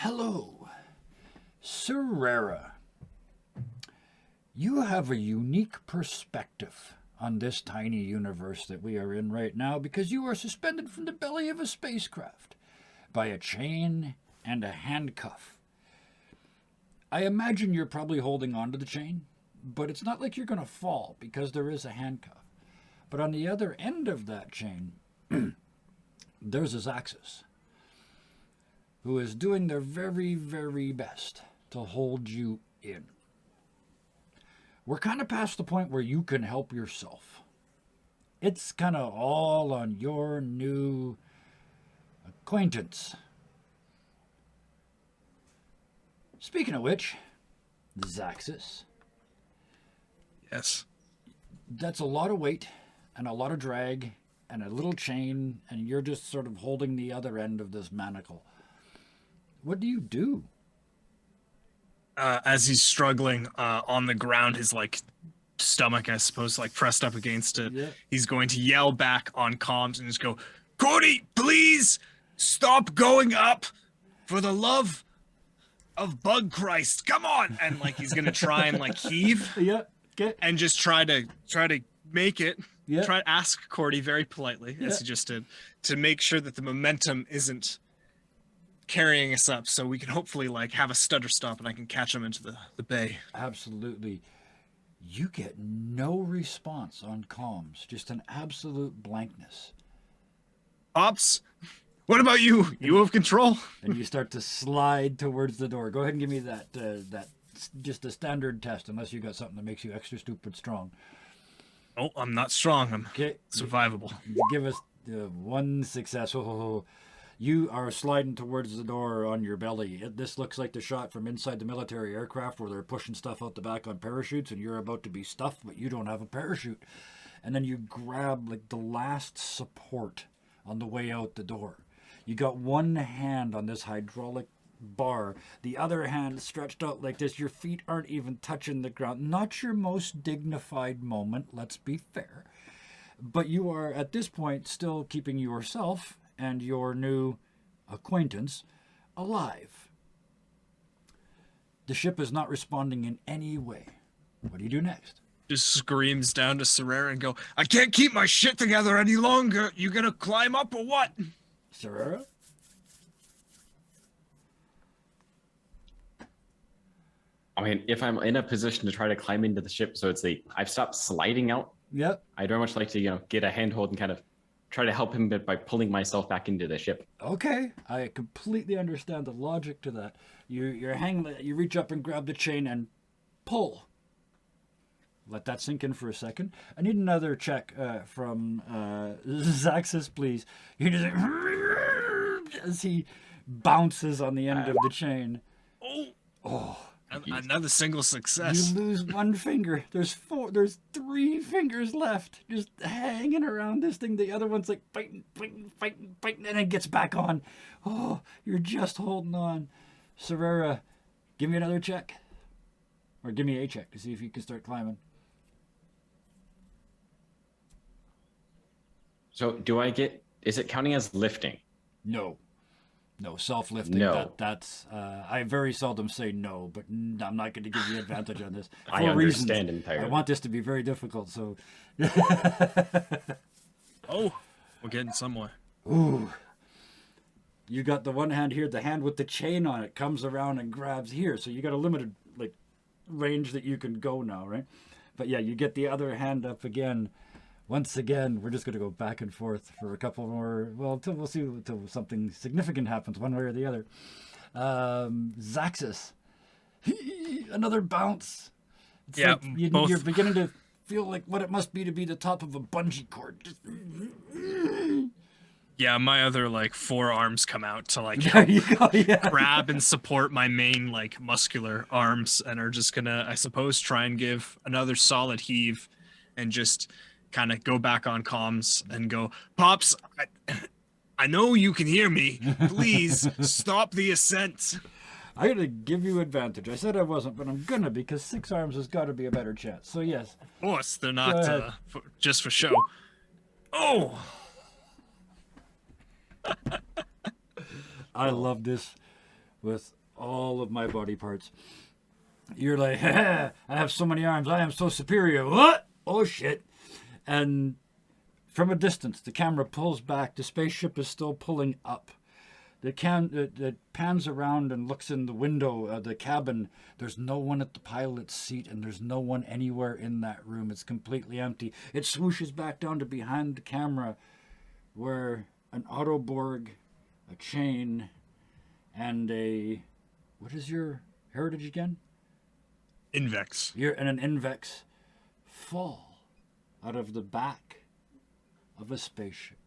Hello, Serrera. You have a unique perspective on this tiny universe that we are in right now because you are suspended from the belly of a spacecraft by a chain and a handcuff. I imagine you're probably holding onto the chain, but it's not like you're going to fall because there is a handcuff. But on the other end of that chain, there's a Zaxxas who is doing their very, very best to hold you in. We're kind of past the point where you can help yourself. It's kind of all on your new acquaintance. Speaking of which, Zaxxas. Yes. That's a lot of weight and a lot of drag and a little chain, and you're just sort of holding the other end of this manacle. What do you do? As he's struggling on the ground, his stomach, I suppose, pressed up against it. Yeah. He's going to yell back on comms and just go, "Cody, please stop going up for the love of Bug Christ. Come on!" And he's gonna try and heave. Yeah. Okay. And just try to make it. Yeah. Try to ask Cordy very politely, as he just did, to make sure that the momentum isn't carrying us up, so we can hopefully have a stutter stop and I can catch him into the bay. Absolutely. You get no response on comms, just an absolute blankness. Ops, what about you? You have control. And you start to slide towards the door. Go ahead and give me that just a standard test, unless you got something that makes you extra stupid strong. Oh, I'm not strong. I'm survivable. Give us one success. Oh, you are sliding towards the door on your belly. This looks like the shot from inside the military aircraft where they're pushing stuff out the back on parachutes and you're about to be stuffed, but you don't have a parachute. And then you grab the last support on the way out the door. You got one hand on this hydraulic bar, the other hand stretched out like this. Your feet aren't even touching the ground. Not your most dignified moment, let's be fair. But you are, at this point, still keeping yourself and your new acquaintance alive. The ship is not responding in any way. What do you do next? Just screams down to Serrera and go, "I can't keep my shit together any longer. You gonna climb up or what?" Serrera? I mean, if I'm in a position to try to climb into the ship, so I've stopped sliding out. Yep. I'd very much like to, get a handhold and kind of try to help him by pulling myself back into the ship. Okay, I completely understand the logic to that. You reach up and grab the chain and pull. Let that sink in for a second. I need another check from Zaxxas, please. You just as he bounces on the end of the chain. Oh. Another single success. You lose one finger. There's 3 fingers left, just hanging around this thing. The other one's fighting, and it gets back on. Oh, you're just holding on. Serrera, give me another check. Or give me a check to see if you can start climbing. So is it counting as lifting? No, self-lifting. No. That's I very seldom say no, but I'm not going to give you advantage on this. I understand entirely. I want this to be very difficult, so. Oh, we're getting somewhere. Ooh. You got the one hand here, the hand with the chain on it comes around and grabs here, so you got a limited range that you can go now, right? But yeah, you get the other hand up again. Once again, we're just going to go back and forth for a couple more. Well, until something significant happens, one way or the other. Zaxxas, another bounce. It's you're beginning to feel like what it must be to be the top of a bungee cord. Just... Yeah, my other forearms come out to there you go, yeah. grab and support my main muscular arms, and are just gonna, I suppose, try and give another solid heave, and just kind of go back on comms and go, "Pops, I know you can hear me. Please stop the ascent." I'm going to give you advantage. I said I wasn't, but I'm going to, because 6 arms has got to be a better chance. So, yes. Of course, they're not just for show. Oh! I love this. with all of my body parts. You're like, I have so many arms. I am so superior. What? Oh, shit. And from a distance, the camera pulls back. The spaceship is still pulling up. It pans around and looks in the window of the cabin. There's no one at the pilot's seat, and there's no one anywhere in that room. It's completely empty. It swooshes back down to behind the camera where an Autoborg, a chain, and a... What is your heritage again? Invex. And an Invex fall out of the back of a spaceship.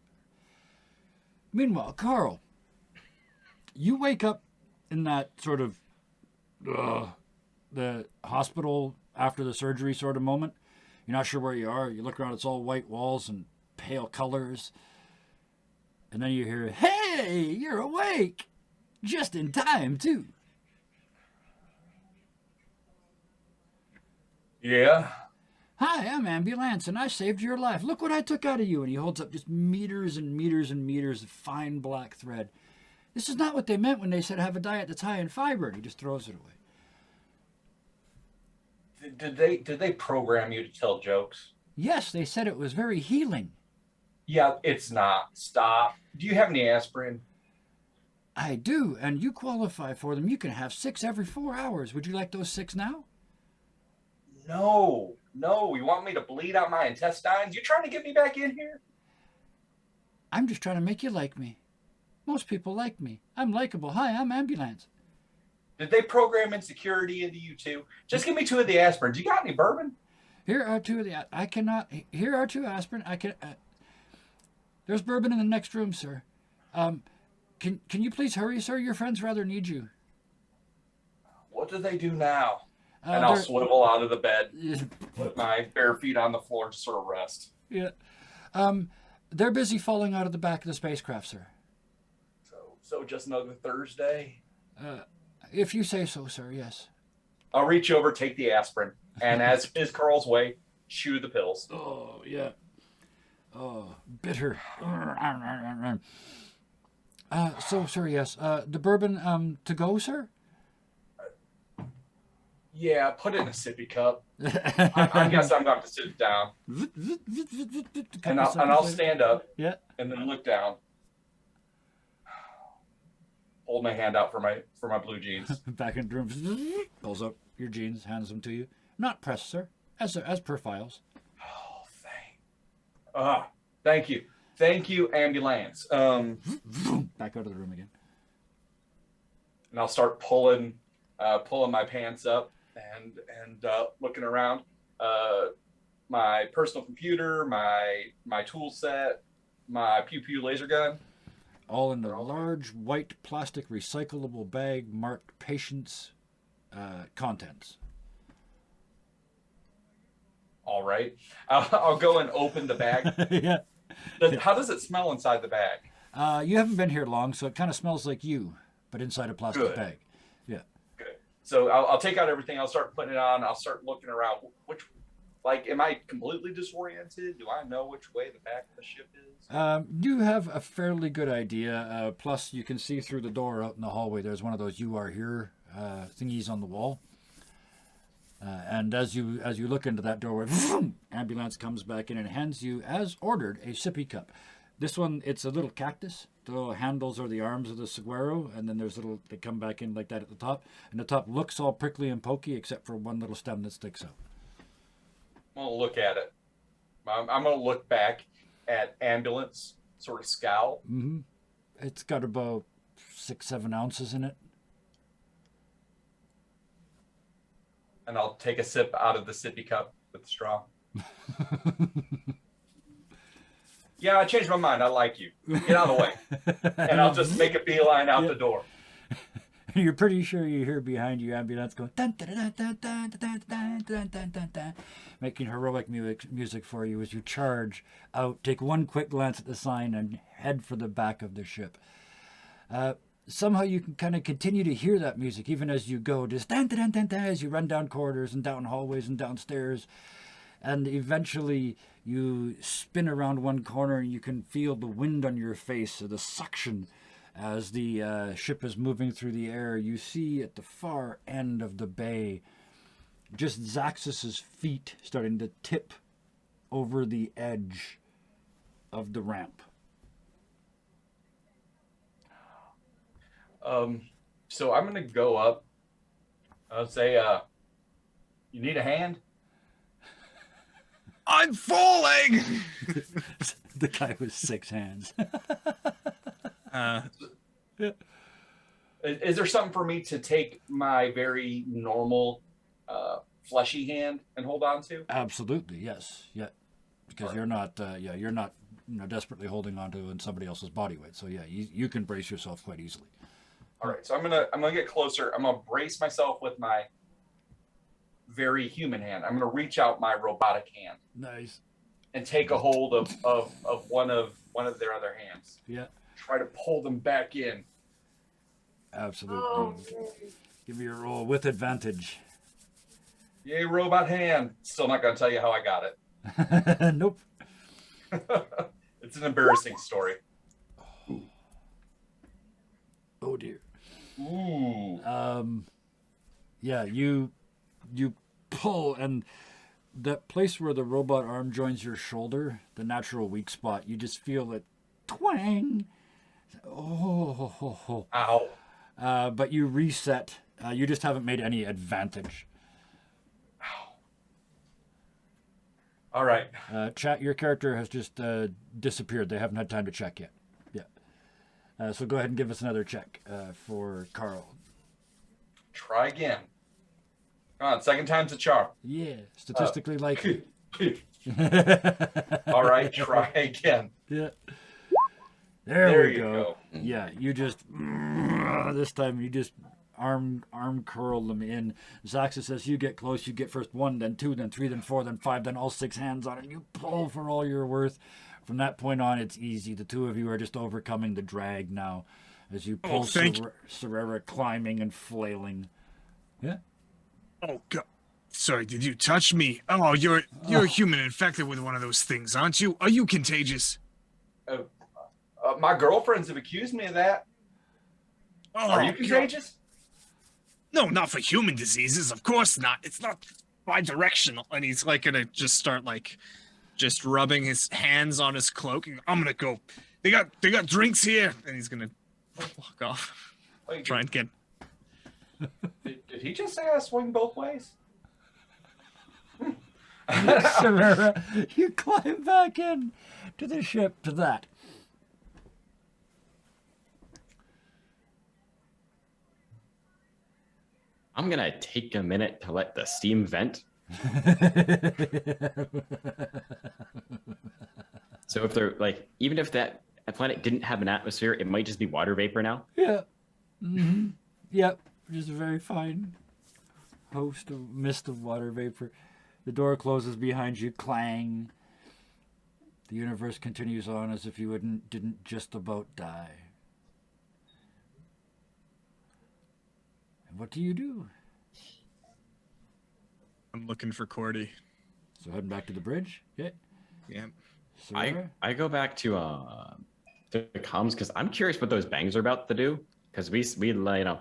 Meanwhile, Carl, you wake up in that sort of the hospital after the surgery sort of moment. You're not sure where you are. You look around, it's all white walls and pale colors. And then you hear, "Hey, you're awake!" Just in time, too. Yeah. "Hi, I'm Ambulance, and I saved your life. Look what I took out of you." And he holds up just meters and meters and meters of fine black thread. "This is not what they meant when they said have a diet that's high in fiber." And he just throws it away. Did they program you to tell jokes? "Yes, they said it was very healing." Yeah, it's not. Stop. Do you have any aspirin? "I do, and you qualify for them. You can have 6 every 4 hours. Would you like those 6 now?" No. You want me to bleed out my intestines? You trying to get me back in here? "I'm just trying to make you like me. Most people like me. I'm likable. Hi, I'm Ambulance." Did they program insecurity into you too? Just give me 2 of the aspirins. You got any bourbon? "Here are 2 of the... I cannot... Here are 2 aspirin. I can... there's bourbon in the next room, sir. Can you please hurry, sir? Your friends rather need you." What do they do now? And I'll swivel out of the bed, put my bare feet on the floor to sort of rest. Yeah. They're busy falling out of the back of the spacecraft, sir. So just another Thursday? If you say so, sir, yes. I'll reach over, take the aspirin, and as is Carl's way, chew the pills. Oh, yeah. Oh, bitter. So, sir, yes. The bourbon to go, sir? Yeah, put it in a sippy cup. I guess I'm going to sit it down. And I'll stand up. Yeah. And then look down. Hold my hand out for my blue jeans. Back in the room. Pulls up your jeans, hands them to you. Not pressed, sir. As per files. Oh, thank you. Thank you, Ambulance. Back out of the room again. And I'll start pulling my pants up and looking around. My personal computer, my tool set, my pew pew laser gun. All in a large white plastic recyclable bag marked patient's contents. All right. I'll go and open the bag. Yeah. How does it smell inside the bag? You haven't been here long, so it kind of smells like you, but inside a plastic bag. Yeah. Good. So I'll take out everything. I'll start putting it on. I'll start looking around. Am I completely disoriented? Do I know which way the back of the ship is? You have a fairly good idea. Plus, you can see through the door out in the hallway. There's one of those "You Are Here" thingies on the wall. And as you look into that doorway, Ambulance comes back in and hands you, as ordered, a sippy cup. This one, it's a little cactus. The little handles are the arms of the saguaro, and then they come back in like that at the top. And the top looks all prickly and pokey, except for one little stem that sticks out. I'm going to look at it. I'm going to look back at Ambulance, sort of scowl. Mm-hmm. It's got about 6-7 ounces in it. And I'll take a sip out of the sippy cup with the straw. Yeah, I changed my mind. I like you. Get out of the way. And I'll just make a beeline out the door. You're pretty sure you hear behind you Ambulance going dun, dun, dun, dun, dun, dun, dun, dun, dun, dun, dun, making heroic music for you as you charge out, take one quick glance at the sign, and head for the back of the ship. Somehow you can kind of continue to hear that music even as you go, just dun, dun, dun, dun, dun, as you run down corridors and down hallways and downstairs. And eventually you spin around one corner and you can feel the wind on your face, or the suction, As the ship is moving through the air, you see at the far end of the bay just Zaxxus's feet starting to tip over the edge of the ramp. So I'm gonna go up. I'll say, you need a hand? I'm falling. The guy with 6 hands. Is there something for me to take my very normal, fleshy hand and hold on to? Absolutely, yes, yeah, because Right. you're not, you're not, desperately holding on to in somebody else's body weight. So yeah, you can brace yourself quite easily. All right, so I'm gonna get closer. I'm gonna brace myself with my very human hand. I'm gonna reach out my robotic hand Nice. and take a hold of one of their other hands. Yeah, Try to pull them back in. absolutely. Give me a roll with advantage. Yay, robot hand. Still not gonna tell you how I got it. Nope. It's an embarrassing story. Oh dear. Ooh. Yeah, you pull, and that place where the robot arm joins your shoulder, the natural weak spot, you just feel it twang. Oh. Ow. But you reset. You just haven't made any advantage. Ow. All right. Chat, your character has just disappeared. They haven't had time to check yet. Yeah. So go ahead and give us another check for Carl. Try again. Come on, second time's a charm. Yeah, statistically likely. All right, try again. Yeah. There There we you go. go. Yeah, you just this time you just arm curl them in. Zaxxus says you get close, you get first 1, then 2, then 3, then 4, then 5, then all 6 hands on it. You pull for all you're worth. From that point on, it's easy. The two of you are just overcoming the drag now, as you pull Serera climbing and flailing. Yeah. Oh God! Sorry, did you touch me? Oh, you're a human infected with one of those things, aren't you? Are you contagious? My girlfriends have accused me of that. Oh, Are you God. contagious? No, not for human diseases. Of course not. It's not bi-directional. And he's like gonna just start like just rubbing his hands on his cloak. And I'm gonna go. They got drinks here, and he's gonna walk off. Wait, Try and get. did he just say I swing both ways? Serera, you climb back in to the ship to that. I'm gonna take a minute to let the steam vent. So if they're like, even if that planet didn't have an atmosphere, it might just be water vapor now. Yeah. Mm-hmm. Yep. Just a very fine host of mist of water vapor. The door closes behind you. Clang. The universe continues on as if you didn't just about die. And what do you do? I'm looking for Cordy. So heading back to the bridge. Yeah. Yeah. Serera? I go back to the comms because I'm curious what those bangs are about to do. Because we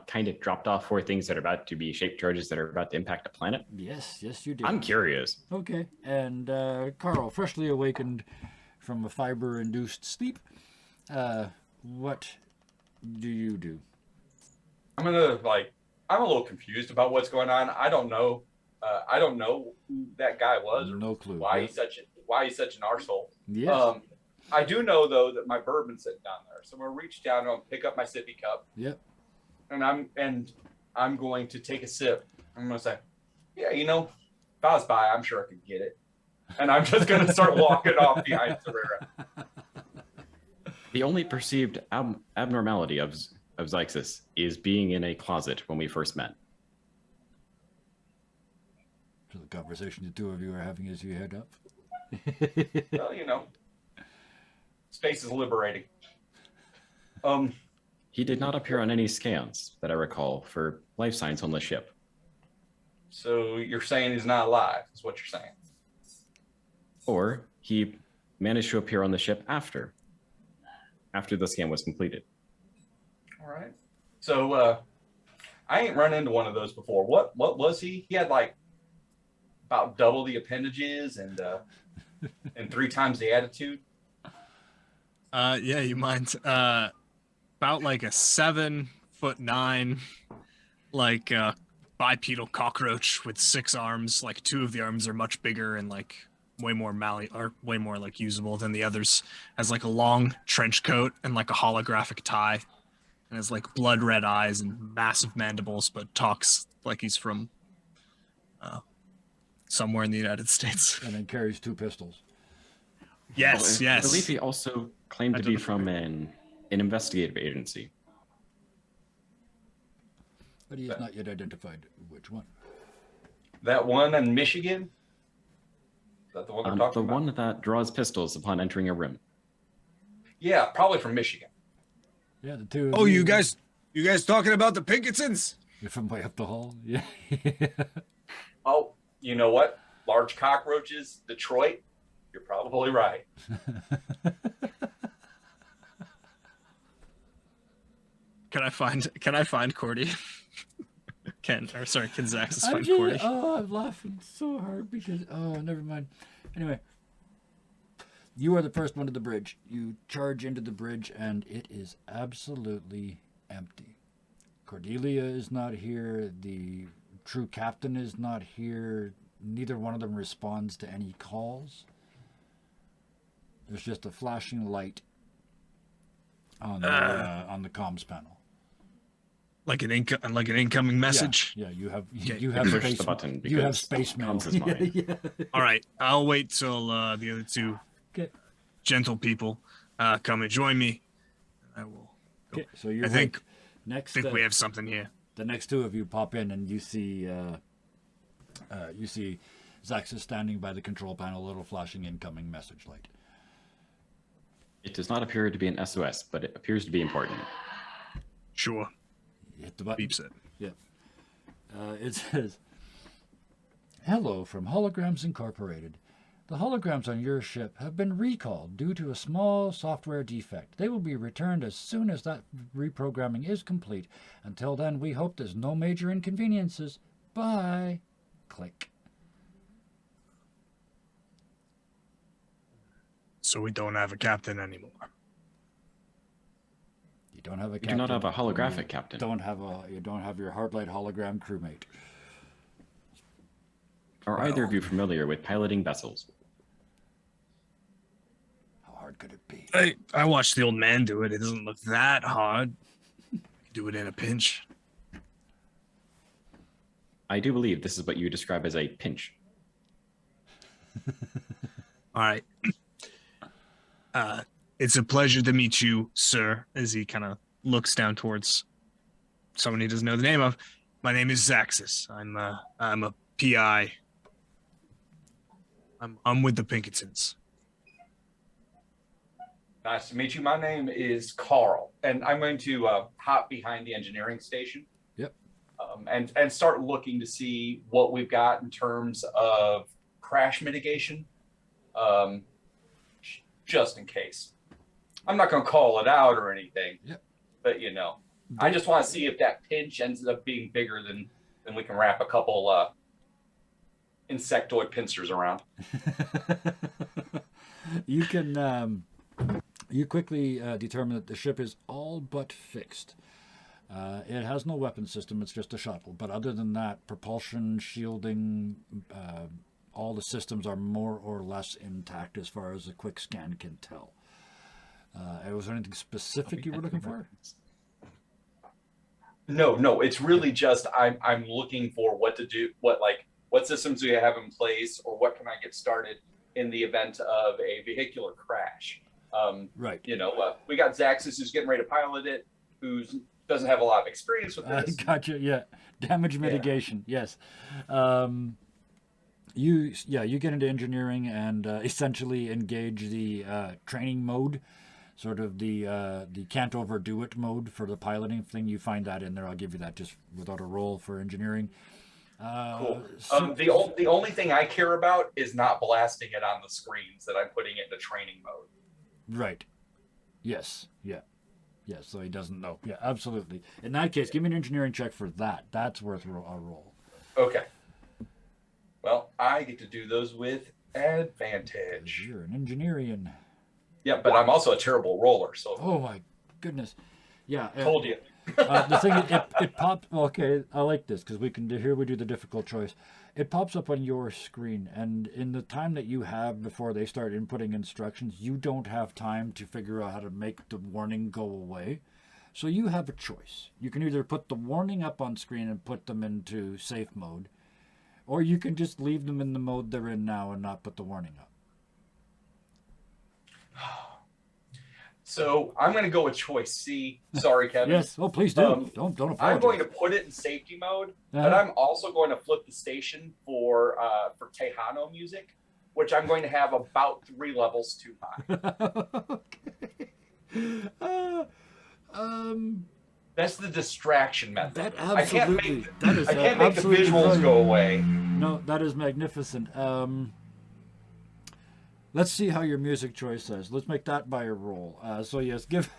kind of dropped off 4 things that are about to be shaped charges that are about to impact a planet. Yes, you did. I'm curious. Okay. And Carl, freshly awakened from a fiber-induced sleep, what do you do? I'm a little confused about what's going on. I don't know who that guy was or No clue. why Yeah. he's such an arsehole. Yeah. I do know though that my bourbon's sitting down there, so I'm gonna reach down and pick up my sippy cup, Yep. and I'm going to take a sip. I'm gonna say, yeah, if I was by, I'm sure I could get it, and I'm just gonna start walking off behind Serera. The only perceived abnormality of Zyxus is being in a closet when we first met. So the conversation the two of you are having as you head up. Well, space is liberating. He did not appear on any scans that I recall for life signs on the ship. So you're saying he's not alive? Is what you're saying? Or he managed to appear on the ship after the scan was completed. All right. So I ain't run into one of those before. What was he? He had like about double the appendages and 3 times the attitude. Yeah, you mind? About like a 7'9", like bipedal cockroach with 6 arms. Like 2 of the arms are much bigger and like way more way more like usable than the others. Has like a long trench coat and like a holographic tie, and has like blood red eyes and massive mandibles, but talks like he's from somewhere in the United States. And then carries 2 pistols. Yes, I yes. believe he also claimed to be from an investigative agency. But he has not yet identified which one. That one in Michigan? Is that the one we're talking The about? one that draws pistols upon entering a room. Yeah, probably from Michigan. Yeah, the 2 of Oh, you guys talking about the Pinkertons? You're from way up the hall? Yeah. Oh, you know what? Large cockroaches, Detroit. You're probably right. Can I find Cordy? Can Zaxxas I'm find just, Cordy? I'm laughing so hard because, never mind. Anyway, you are the first one to the bridge. You charge into the bridge, and it is absolutely empty. Cordelia is not here. The true captain is not here. Neither one of them responds to any calls. There's just a flashing light on the comms panel. Like an incoming message. Yeah, you have Okay. you have Push space. the button You have because space mail. comms is mine. Yeah. All right, I'll wait till the other 2 Okay. gentle people come and join me. I will. Okay. So you're I think next. we have something here. The next 2 of you pop in, and you see Zaxxas standing by the control panel, a little flashing incoming message light. It does not appear to be an SOS, but it appears to be important. Sure. You hit the button. Beeps it. Yeah. It says, "Hello from Holograms Incorporated. The holograms on your ship have been recalled due to a small software defect. They will be returned as soon as that reprogramming is complete. Until then, we hope there's no major inconveniences. Bye." Click. So we don't have a captain anymore. You don't have a We captain. do not have a holographic captain. You don't have your hardlight hologram crewmate. Are either of you familiar with piloting vessels? How hard could it be? I watched the old man do it. It doesn't look that hard. Do it in a pinch. I do believe this is what you describe as a pinch. All right. It's a pleasure to meet you, sir, as he kind of looks down towards someone he doesn't know the name of. My name is Zaxxas. I'm a PI. I'm with the Pinkertons. Nice to meet you. My name is Carl, and I'm going to hop behind the engineering station. Yep. And start looking to see what we've got in terms of crash mitigation, just in case. I'm not going to call it out or anything. Yep. But I just want to see if that pinch ends up being bigger than we can wrap a couple insectoid pincers around. You can you quickly determine that the ship is all but fixed. It has no weapon system, it's just a shuttle. But other than that, propulsion, shielding, all the systems are more or less intact as far as a quick scan can tell. Was there anything specific you were looking for? No, it's really just I'm looking for what to do, what systems do you have in place, or what can I get started in the event of a vehicular crash. Right. We got Zaxxas who's getting ready to pilot it, who doesn't have a lot of experience with this. Gotcha. Yeah, damage mitigation. Yes. You get into engineering and essentially engage the training mode, sort of the can't overdo it mode for the piloting thing. You find that in there. I'll give you that just without a roll for engineering. Cool. The only thing I care about is not blasting it on the screens that I'm putting it into training mode. Right. Yes. Yeah. Yeah, so he doesn't know. Yeah, absolutely. In that case, give me an engineering check for that. That's worth a roll. Okay. Well, I get to do those with advantage. You're an engineering. Yeah, but I'm also a terrible roller, so Oh my goodness. Yeah. told you. The thing it pops. Well, okay, I like this because we can do here. We do the difficult choice. It pops up on your screen, and in the time that you have before they start inputting instructions, you don't have time to figure out how to make the warning go away. So you have a choice. You can either put the warning up on screen and put them into safe mode, or you can just leave them in the mode they're in now and not put the warning up. So I'm going to go with choice C. Sorry, Kevin. Yes. Oh, please do. Don't apologize. I'm going to put it in safety mode, but I'm also going to flip the station for Tejano music, which I'm going to have about 3 levels too high. Okay. That's the distraction method. That absolutely. I can't make the visuals go away. No, that is magnificent. Let's see how your music choice says. Let's make that by a roll. So yes, give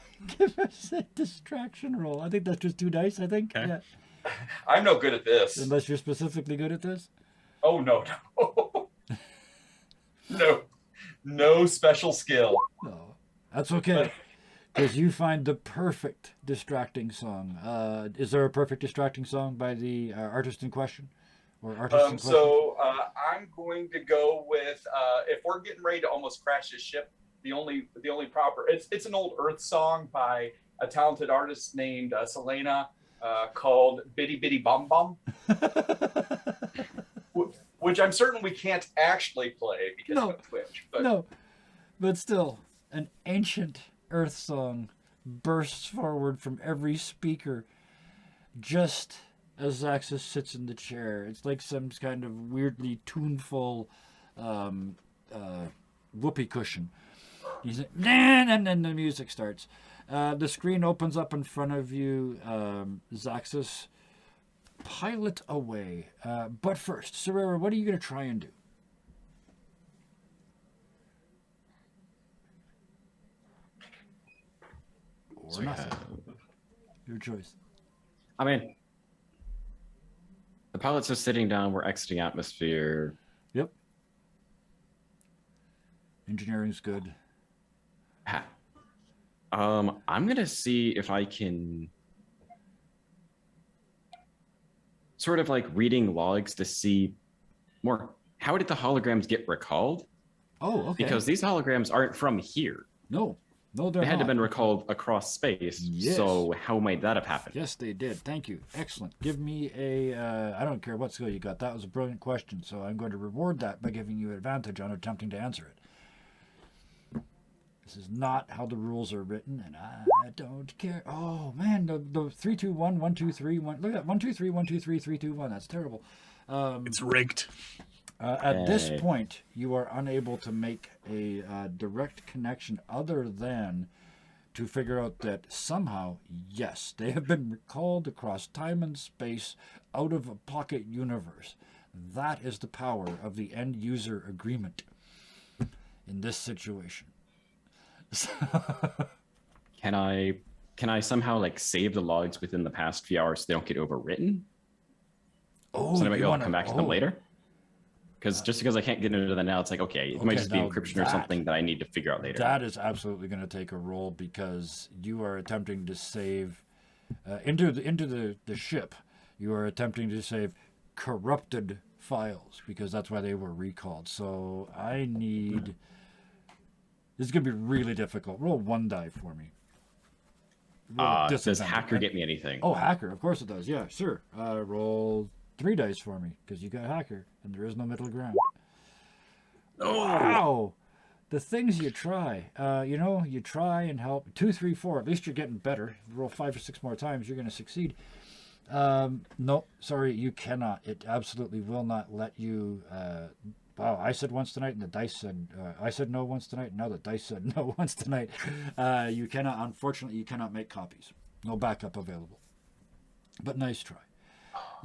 us a distraction roll. I think that's just 2 dice. I think. Okay. Yeah. I'm no good at this. Unless you're specifically good at this. Oh no. No special skill. No, that's okay. Because you find the perfect distracting song. Is there a perfect distracting song by the artist in question? Or artist in question? So I'm going to go with if we're getting ready to almost crash this ship, the only proper it's an old Earth song by a talented artist named Selena called Bitty Bitty Bum Bum, which I'm certain we can't actually play because of Twitch. But No, but still, an ancient Earth song bursts forward from every speaker just as Zaxxas sits in the chair. It's like some kind of weirdly tuneful whoopee cushion. He's like, and then the music starts. The screen opens up in front of you. Zaxxas, pilot away. But first, Serera, what are you going to try and do? Or nothing. Your choice. I mean, the pilot's just sitting down. We're exiting atmosphere. Yep. Engineering's good. I'm gonna see if I can sort of like reading logs to see more. How did the holograms get recalled? Oh, okay. Because these holograms aren't from here. No, they're They had to not. have been recalled across space. Yes. So how might that have happened? Yes, they did. Thank you. Excellent. Give me a. I don't care what skill you got. That was a brilliant question. So I'm going to reward that by giving you advantage on attempting to answer it. This is not how the rules are written, and I don't care. Oh man, the 3, 2, 1, 1, 2, 3, 1. Look at that. 1, 2, 3, 1, 2, 3, 3, 2, 1. That's terrible. It's rigged. At this point, you are unable to make a direct connection other than to figure out that somehow, yes, they have been recalled across time and space out of a pocket universe. That is the power of the end user agreement in this situation. Can I somehow like save the logs within the past few hours so they don't get overwritten? Oh, So I might be you able wanna- to come back to them later? Because just because I can't get into them now, it's like, okay, it might Okay, just be now encryption or something that I need to figure out later. That is absolutely going to take a roll because you are attempting to save into the ship. You are attempting to save corrupted files because that's why they were recalled. So I need. This is going to be really difficult. Roll 1 die for me. Roll Does disadvantage. hacker get me anything? Oh, hacker. Of course it does. Yeah, sure. Roll 3 dice for me because you got hacker and there is no middle ground. Oh, Wow. The things you try. You try and help. 2, 3, 4. At least you're getting better. Roll 5 or 6 more times, you're going to succeed. No, sorry, you cannot. It absolutely will not let you. Wow, I said once tonight, and the dice said. I said no once tonight, and now the dice said no once tonight. You cannot. Unfortunately, you cannot make copies. No backup available. But nice try,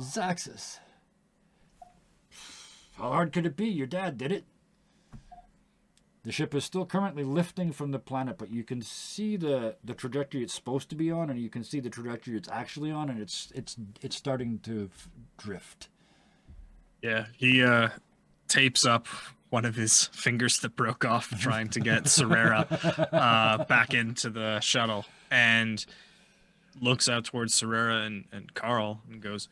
Zaxxas. How hard could it be? Your dad did it. The ship is still currently lifting from the planet, but you can see the trajectory it's supposed to be on, and you can see the trajectory it's actually on, and it's starting to drift. Yeah, he tapes up one of his fingers that broke off trying to get Serrera back into the shuttle, and looks out towards Serrera and Carl and goes,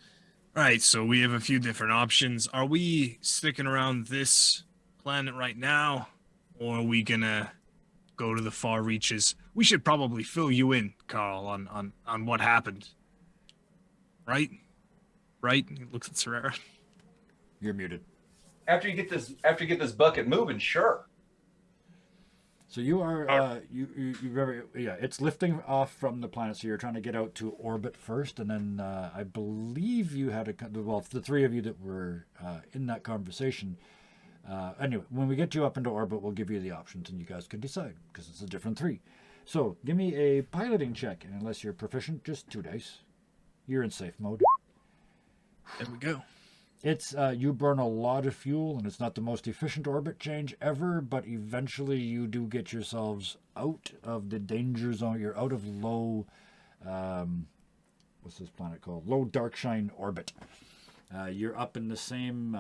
"Right, so we have a few different options. Are we sticking around this planet right now, or are we gonna go to the far reaches? We should probably fill you in, Carl, on what happened. Right? Right?" He looks at Serrera. You're muted. After you get this bucket moving, sure. So you are it's lifting off from the planet, so you're trying to get out to orbit first, and then I believe you had the three of you that were in that conversation. Anyway, when we get you up into orbit, we'll give you the options, and you guys can decide, because it's a different three. So give me a piloting check, and unless you're proficient, just 2 dice. You're in safe mode. There we go. It's you burn a lot of fuel, and it's not the most efficient orbit change ever, but eventually you do get yourselves out of the danger zone. You're out of low, what's this planet called? Low darkshine orbit. You're up in the same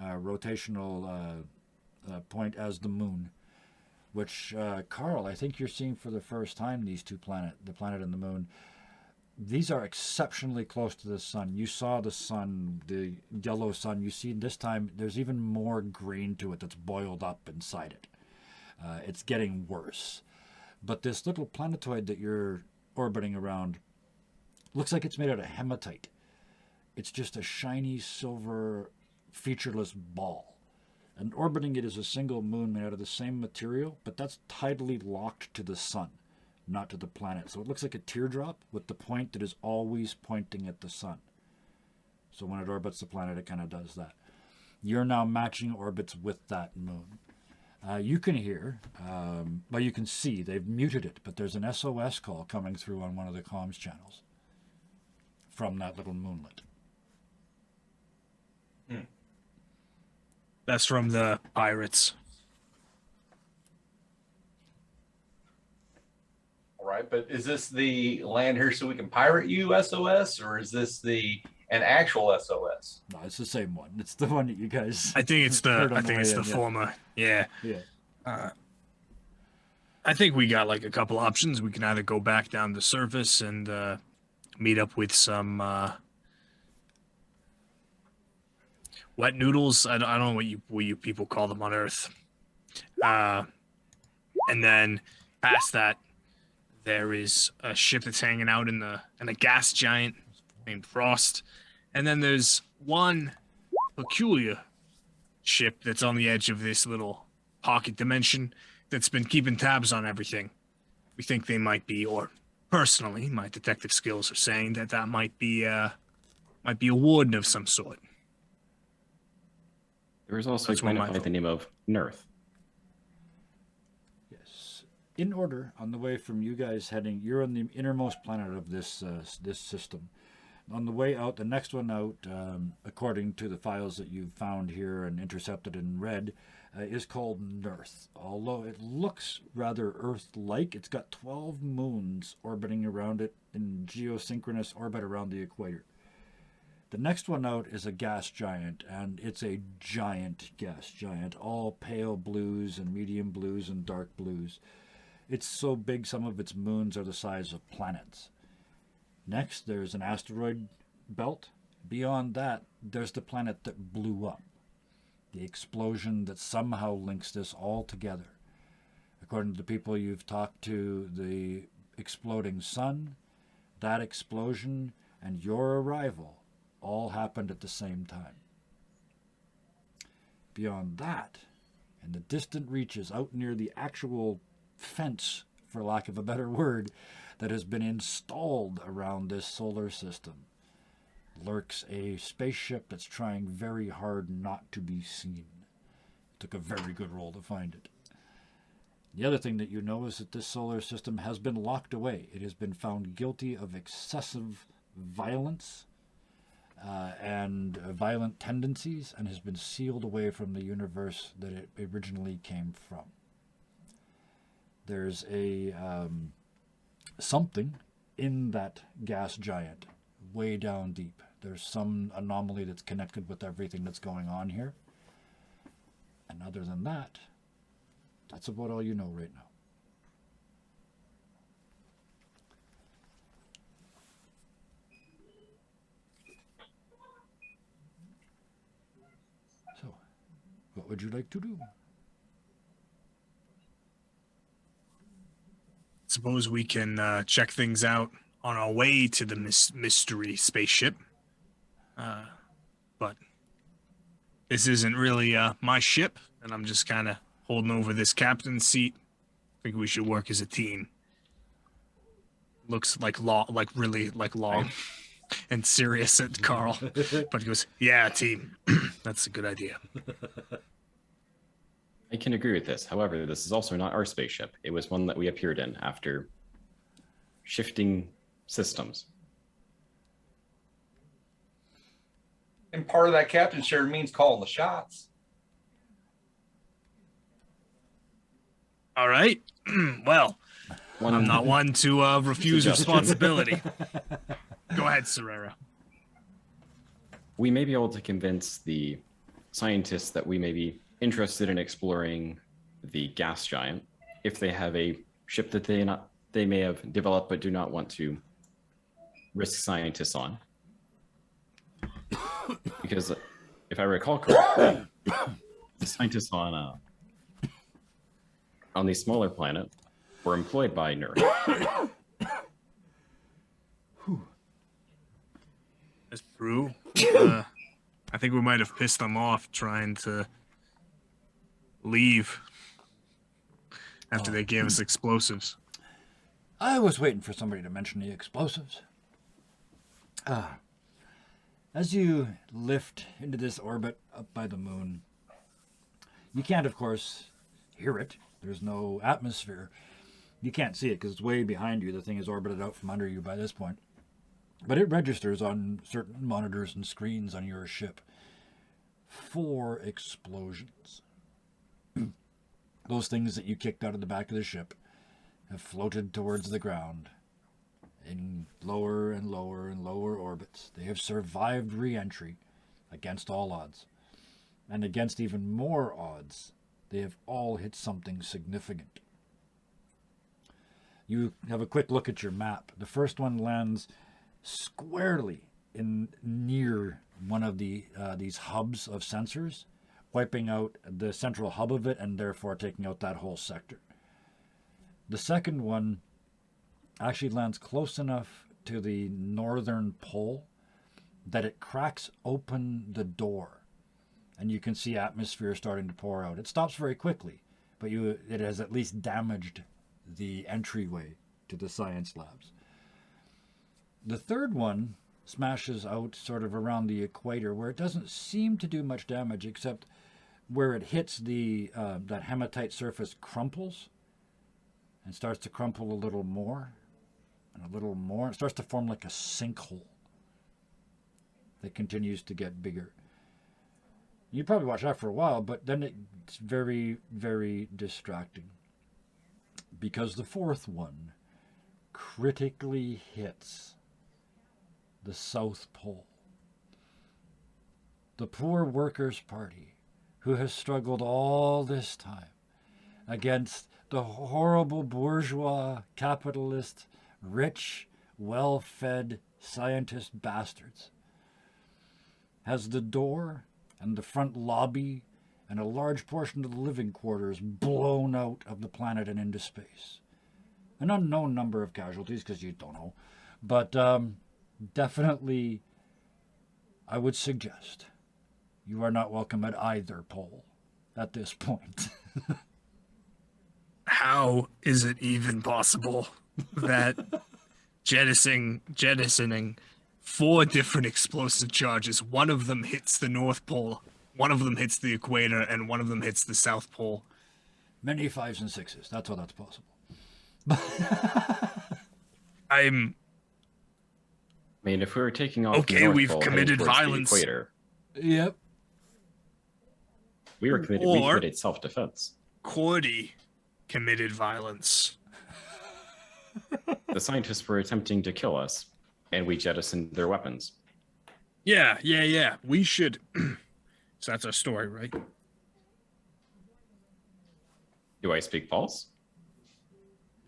rotational point as the moon, which Carl, I think you're seeing for the first time these two the planet and the moon. These are exceptionally close to the sun. You saw the sun, the yellow sun. You see this time there's even more green to it that's boiled up inside it. It's getting worse. But this little planetoid that you're orbiting around looks like it's made out of hematite. It's just a shiny silver featureless ball. And orbiting it is a single moon made out of the same material, but that's tidally locked to the sun, not to the planet. So it looks like a teardrop with the point that is always pointing at the sun. So when it orbits the planet, it kind of does that. You're now matching orbits with that moon. You can hear, you can see, they've muted it, but there's an SOS call coming through on one of the comms channels from that little moonlet. That's from the pirates. All right, but is this the land here so we can pirate you SOS, or is this an actual SOS? No, it's the same one. It's the one that you guys. I think it's the former. Yeah. Yeah. I think we got like a couple options. We can either go back down the surface and meet up with some wet noodles. I don't know what you people call them on Earth. And then past that, there is a ship that's hanging out in a gas giant named Frost. And then there's one peculiar ship that's on the edge of this little pocket dimension that's been keeping tabs on everything. We think they might be, or personally, my detective skills are saying that might be a warden of some sort. There was also a planet by the name of Nerth. Yes. In order, on the way from you guys heading, you're on the innermost planet of this system. On the way out, the next one out, according to the files that you've found here and intercepted and read, is called Nerth. Although it looks rather Earth-like, it's got 12 moons orbiting around it in geosynchronous orbit around the equator. The next one out is a gas giant, and it's a giant gas giant, all pale blues and medium blues and dark blues. It's so big some of its moons are the size of planets. Next, there's an asteroid belt. Beyond that, there's the planet that blew up. The explosion that somehow links this all together. According to the people you've talked to, the exploding sun, that explosion, and your arrival all happened at the same time. Beyond that, in the distant reaches, out near the actual fence, for lack of a better word, that has been installed around this solar system, lurks a spaceship that's trying very hard not to be seen. It took a very good roll to find it. The other thing that you know is that this solar system has been locked away. It has been found guilty of excessive violence and violent tendencies, and has been sealed away from the universe that it originally came from. There's a something in that gas giant way down deep. There's some anomaly that's connected with everything that's going on here. And other than that, that's about all you know right now. So, what would you like to do? Suppose we can check things out on our way to the mystery spaceship. But this isn't really my ship, and I'm just kind of holding over this captain's seat. I think we should work as a team. Looks like really long and serious at Carl, but he goes, "Yeah, team. That's a good idea." I can agree with this. However, this is also not our spaceship. It was one that we appeared in after shifting systems. And part of that captain share means calling the shots. All right. Well, I'm not one to refuse Suggestion. responsibility. Go ahead, Serrera. We may be able to convince the scientists that we may be interested in exploring the gas giant if they have a ship that they may have developed but do not want to risk scientists on. Because if I recall correctly, the scientists on the smaller planet were employed by Nerd. That's true. I think we might have pissed them off trying to leave after they gave us explosives. I was waiting for somebody to mention the explosives. As you lift into this orbit up by the moon, you can't, of course, hear it. There's no atmosphere. You can't see it because it's way behind you. The thing is orbited out from under you by this point. But it registers on certain monitors and screens on your ship. 4 explosions. Those things that you kicked out of the back of the ship have floated towards the ground in lower and lower and lower orbits. They have survived re-entry against all odds. And against even more odds, they have all hit something significant. You have a quick look at your map. The first one lands squarely near one of these hubs of sensors, wiping out the central hub of it and therefore taking out that whole sector. The second one actually lands close enough to the northern pole that it cracks open the door, and you can see atmosphere starting to pour out. It stops very quickly, but it has at least damaged the entryway to the science labs. The third one smashes out sort of around the equator, where it doesn't seem to do much damage, except where it hits that hematite surface crumples and starts to crumple a little more and a little more. It starts to form like a sinkhole that continues to get bigger. You probably watch that for a while, but then it's very, very distracting, because the fourth one critically hits the South Pole. The poor Workers' Party, who has struggled all this time against the horrible bourgeois, capitalist, rich, well-fed scientist bastards, has the door and the front lobby and a large portion of the living quarters blown out of the planet and into space. An unknown number of casualties, because you don't know, but definitely I would suggest you are not welcome at either pole at this point. How is it even possible that jettisoning 4 different explosive charges, one of them hits the North Pole, one of them hits the equator, and one of them hits the South Pole? Many 5s and 6s. That's how that's possible. I mean, if we were taking off Okay, the North we've Pole heading committed towards violence. the equator, Yep. we Or- committed self-defense. Cordy committed violence. The scientists were attempting to kill us, and we jettisoned their weapons. Yeah. We should. So that's our story, right? Do I speak false?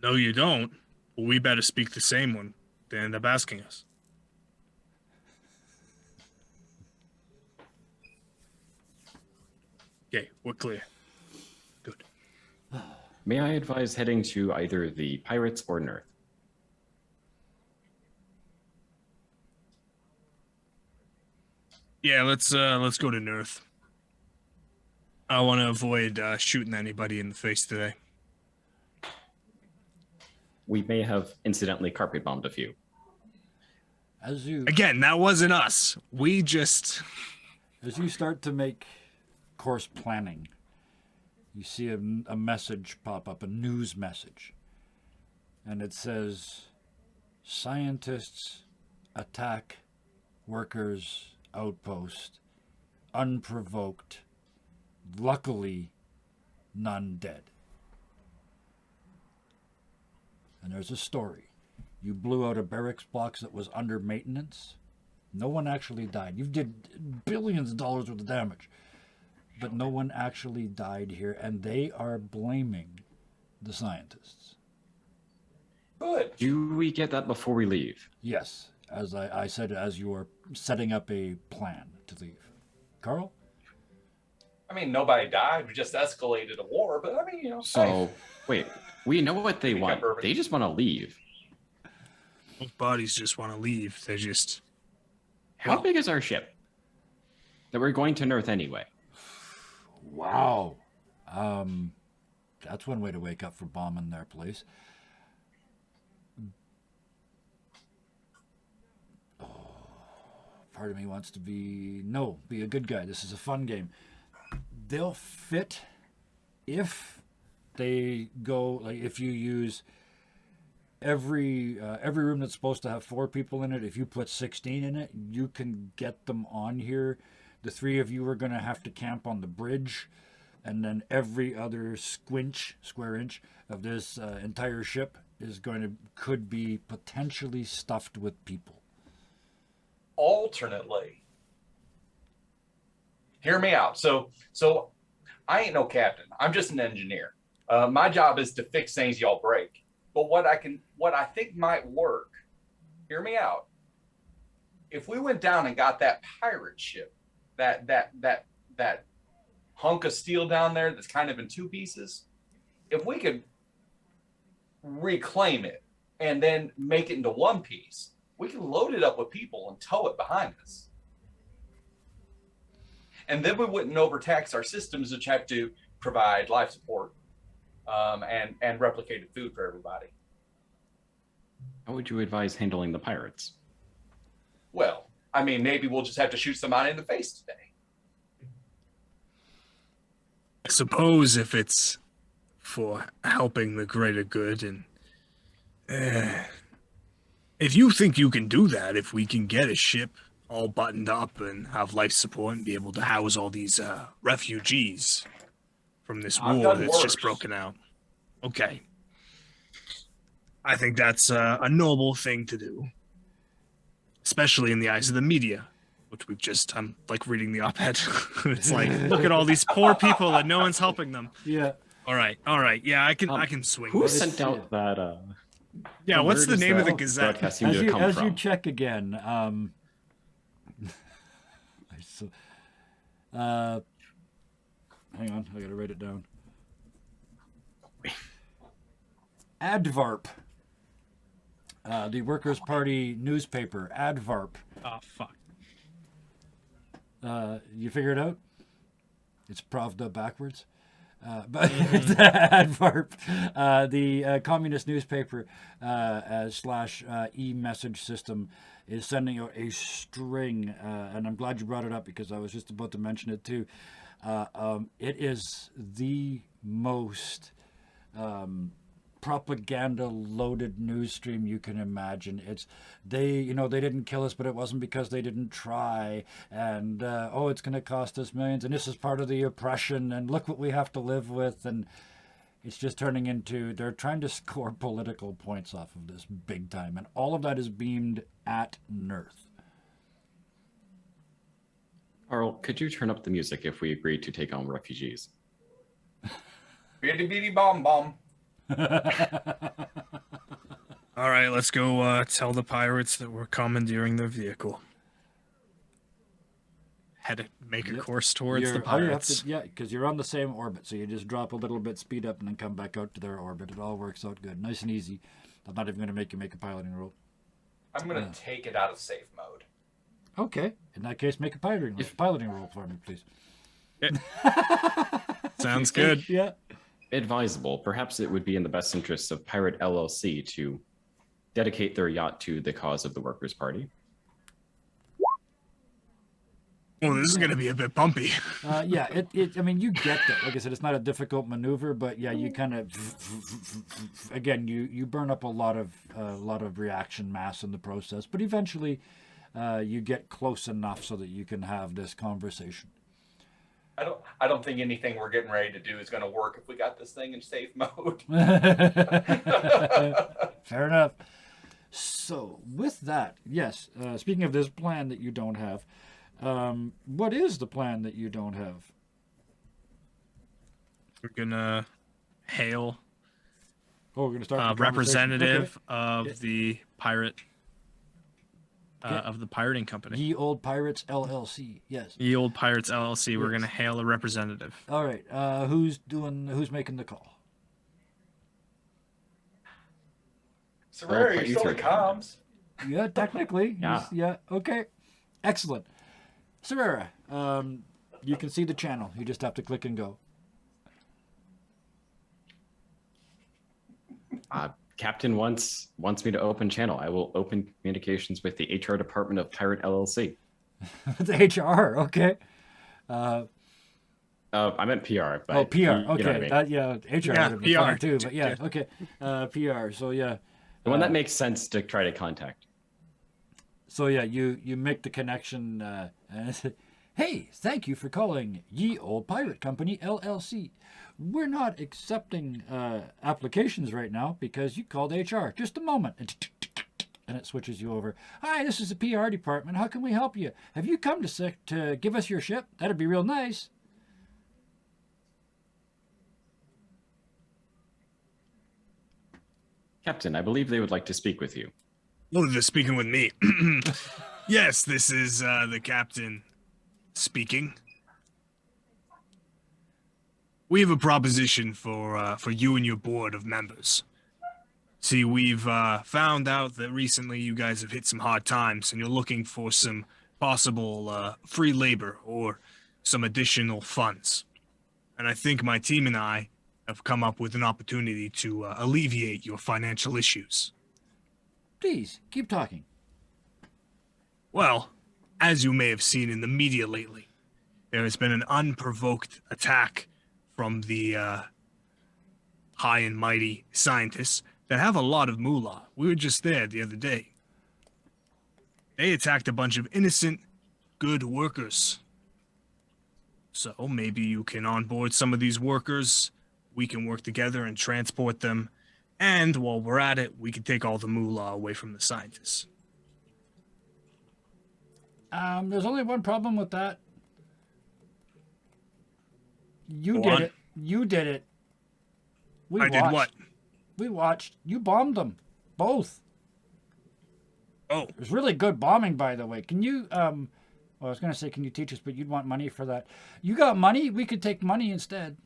No, you don't. Well, we better speak the same one. They end up asking us. Okay, we're clear. Good. May I advise heading to either the Pirates or Nerth? Yeah, let's go to Nerth. I want to avoid shooting anybody in the face today. We may have incidentally carpet bombed a few. As you Again, that wasn't us. We just start to make course planning, you see a message pop up, a news message, and it says, "Scientists attack workers' outpost, unprovoked. Luckily, none dead." And there's a story. You blew out a barracks box that was under maintenance. No one actually died. You did billions of dollars worth of damage. But no one actually died here, and they are blaming the scientists. Good. Do we get that before we leave? Yes, as I said, as you are setting up a plan to leave. Carl? I mean, nobody died. We just escalated a war, but I mean, So, wait, we know what they Become want. bourbon. They just want to leave. both bodies just want to leave. They just How big is our ship? That we're going to Nerth anyway. Wow. That's one way to wake up for bombing their place. Part of me wants to be a good guy. This is a fun game. They'll fit if they go, like, if you use every room that's supposed to have 4 people in it. If you put 16 in it, you can get them on here. The 3 of you are going to have to camp on the bridge, and then every other square inch of this entire ship could be potentially stuffed with people. alternately, hear me out. So I ain't no captain. I'm just an engineer. My job is to fix things y'all break. But what I think might work, hear me out. If we went down and got that pirate ship, that hunk of steel down there that's kind of in 2 pieces, if we could reclaim it and then make it into 1 piece, we can load it up with people and tow it behind us. And then we wouldn't overtax our systems, which have to provide life support and replicated food for everybody. How would you advise handling the pirates? Well, I mean, maybe we'll just have to shoot somebody in the face today. I suppose if it's for helping the greater good, and if you think you can do that, if we can get a ship all buttoned up and have life support and be able to house all these refugees from this I've war done that's just worse. broken out. Okay. I think that's a noble thing to do, especially in the eyes of the media, which I'm like reading the op-ed. It's like, look at all these poor people and no one's helping them. Yeah. All right. Yeah, I can swing. Who this. sent out that? Yeah, what's where the does name of the that Gazette? broadcast seem As to you come as from? you check again, hang on, I gotta write it down. Advarp, the Workers' Party newspaper. Advarp. Oh fuck. You figure it out? It's Pravda backwards. But it's Advarp, the communist newspaper / e-message system, is sending out a string, and I'm glad you brought it up because I was just about to mention it too. It is the most propaganda loaded news stream you can imagine. It's they didn't kill us, but it wasn't because they didn't try, and it's going to cost us millions, and this is part of the oppression, and look what we have to live with. And it's just turning into, they're trying to score political points off of this big time, and all of that is beamed at Nerth. Carl, could you turn up the music if we agree to take on refugees? Bitty bitty bomb bomb. All right, let's go tell the pirates that we're commandeering their vehicle. Make a course towards the pirates. Because you're on the same orbit, so you just drop a little bit, speed up, and then come back out to their orbit. It all works out good, nice and easy. I'm not even going to make you make a piloting roll. I'm going to take it out of safe mode. Okay, in that case, make a piloting roll for me, please. Sounds good. Yeah. Advisable. Perhaps it would be in the best interests of Pirate LLC to dedicate their yacht to the cause of the Workers' Party. Well, this is going to be a bit bumpy. I mean, you get that. Like I said, it's not a difficult maneuver, but yeah, you kind of, again, you burn up a lot of reaction mass in the process, but eventually you get close enough so that you can have this conversation. I don't think anything we're getting ready to do is going to work if we got this thing in safe mode. Fair enough. So with that, yes, speaking of this plan that you don't have, what is the plan that you don't have? We're gonna hail we're gonna start representative of the pirate of the pirating company. Ye Old Pirates LLC. Yes. Ye Old Pirates LLC. We're gonna hail a representative. All right. Who's making the call? Sorry, you're still in comms. Yeah, technically. Yeah. Okay. Excellent. Serrera, you can see the channel. You just have to click and go. Captain wants me to open channel. I will open communications with the HR department of Pirate LLC. The HR, okay. I meant PR. But PR. Okay. I mean. HR would have been fun too. But yeah, okay. PR. So yeah. The one that makes sense to try to contact. So yeah, you make the connection. And say, hey, thank you for calling Ye Old Pirate Company LLC. We're not accepting applications right now because you called HR. Just a moment. And it switches you over. Hi, this is the PR department. How can we help you? Have you come to give us your ship? That'd be real nice. Captain, I believe they would like to speak with you. Oh, they're speaking with me. Yes, this is the captain speaking. We have a proposition for you and your board of members. See, we've found out that recently you guys have hit some hard times and you're looking for some possible free labor or some additional funds. And I think my team and I have come up with an opportunity to alleviate your financial issues. Please, keep talking. Well, as you may have seen in the media lately, there has been an unprovoked attack from the high and mighty scientists that have a lot of moolah. We were just there the other day. They attacked a bunch of innocent, good workers. So maybe you can onboard some of these workers. We can work together and transport them. And while we're at it, we can take all the moolah away from the scientists. There's only one problem with that. You Go did on. it. You did it. I did what? We watched. You bombed them. Both. Oh. It was really good bombing, by the way. Can you, well, I was going to say, can you teach us, but you'd want money for that. You got money? We could take money instead.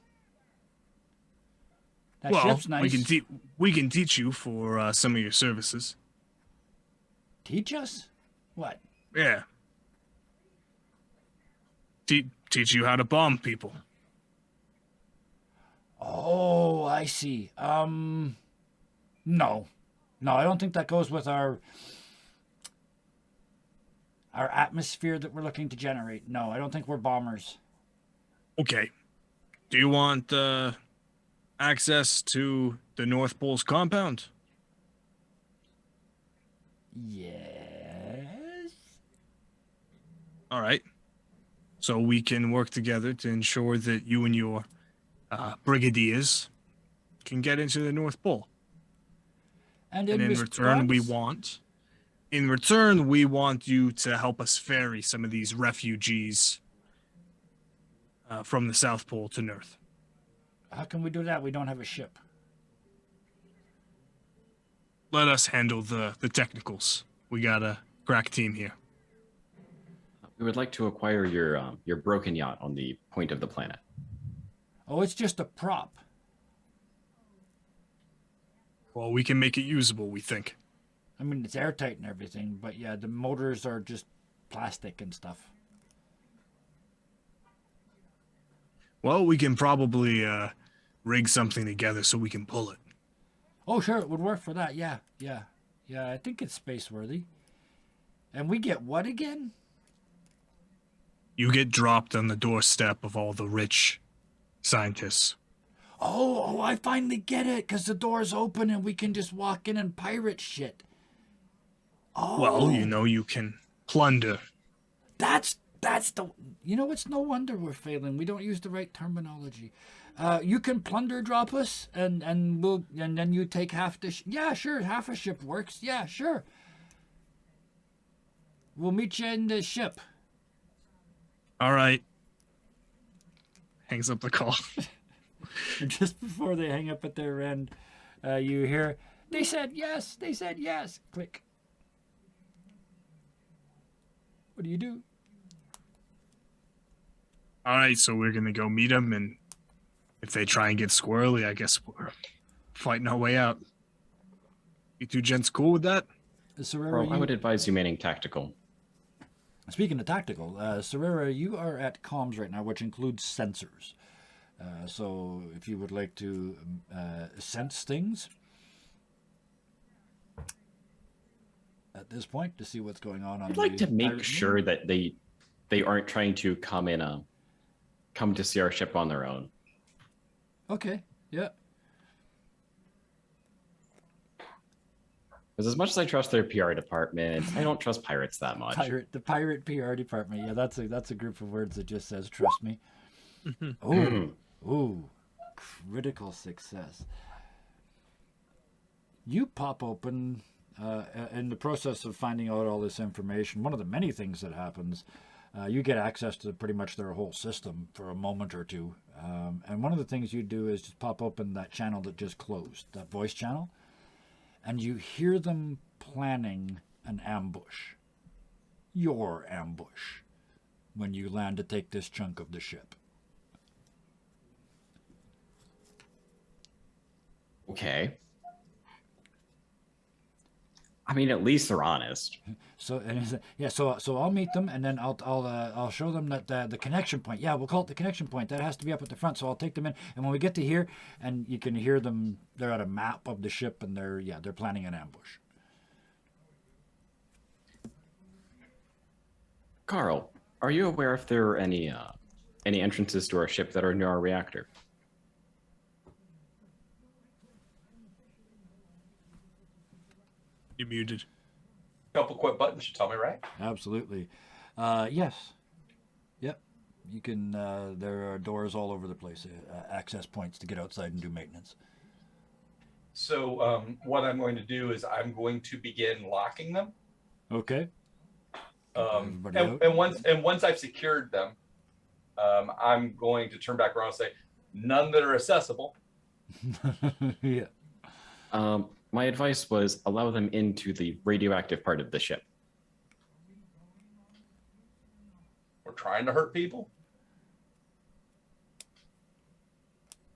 That ship's nice. we can teach you for some of your services. Teach us? What? Yeah. Teach you how to bomb people. Oh, I see. No. No, I don't think that goes with our atmosphere that we're looking to generate. No, I don't think we're bombers. Okay. Do you want access to the North Pole's compound? Yes. All right. So we can work together to ensure that you and your brigadiers can get into the North Pole. And And in return, we want you to help us ferry some of these refugees from the South Pole to Earth. How can we do that? We don't have a ship. Let us handle the technicals. We got a crack team here. We would like to acquire your broken yacht on the point of the planet. Oh, it's just a prop. Well, we can make it usable, we think. I mean, it's airtight and everything, but yeah, the motors are just plastic and stuff. Well, we can probably rig something together so we can pull it. Oh, sure, it would work for that. Yeah. I think it's space worthy. And we get what again? You get dropped on the doorstep of all the rich scientists. Oh, I finally get it, because the door's open and we can just walk in and pirate shit. Oh. Well, you can plunder. That's the... it's no wonder we're failing. We don't use the right terminology. You can plunder drop us, and then you take half the... Yeah, sure, half a ship works. Yeah, sure. We'll meet you in the ship. All right. Hangs up the call. Just before they hang up at their end, you hear, they said yes, click. What do you do? All right, so we're going to go meet them, and if they try and get squirrely, I guess we're fighting our way out. You two gents cool with that? I would advise you remaining tactical. Speaking of tactical, Serera, you are at comms right now, which includes sensors. So if you would like to sense things at this point to see what's going on. I'd like to make sure that they aren't trying to come to see our ship on their own. Okay, yeah. Because as much as I trust their PR department, I don't trust pirates that much. The pirate PR department. Yeah, that's a group of words that just says trust me. Ooh, critical success. You pop open in the process of finding out all this information. One of the many things that happens, you get access to pretty much their whole system for a moment or two. And one of the things you do is just pop open that channel that just closed, that voice channel. And you hear them planning an ambush. Your ambush. When you land to take this chunk of the ship. Okay. I mean, at least they're honest. So I'll meet them, and then I'll show them that the connection point. Yeah, we'll call it the connection point. That has to be up at the front. So I'll take them in, and when we get to here, and you can hear them. They're at a map of the ship, and they're planning an ambush. Carl, are you aware if there are any entrances to our ship that are near our reactor? You're muted. Couple quick buttons should tell me, right? Absolutely. Yes. Yep. You can. There are doors all over the place. Access points to get outside and do maintenance. So what I'm going to do is I'm going to begin locking them. Okay. And once I've secured them, I'm going to turn back around and say, none that are accessible. Yeah. My advice was allow them into the radioactive part of the ship. We're trying to hurt people?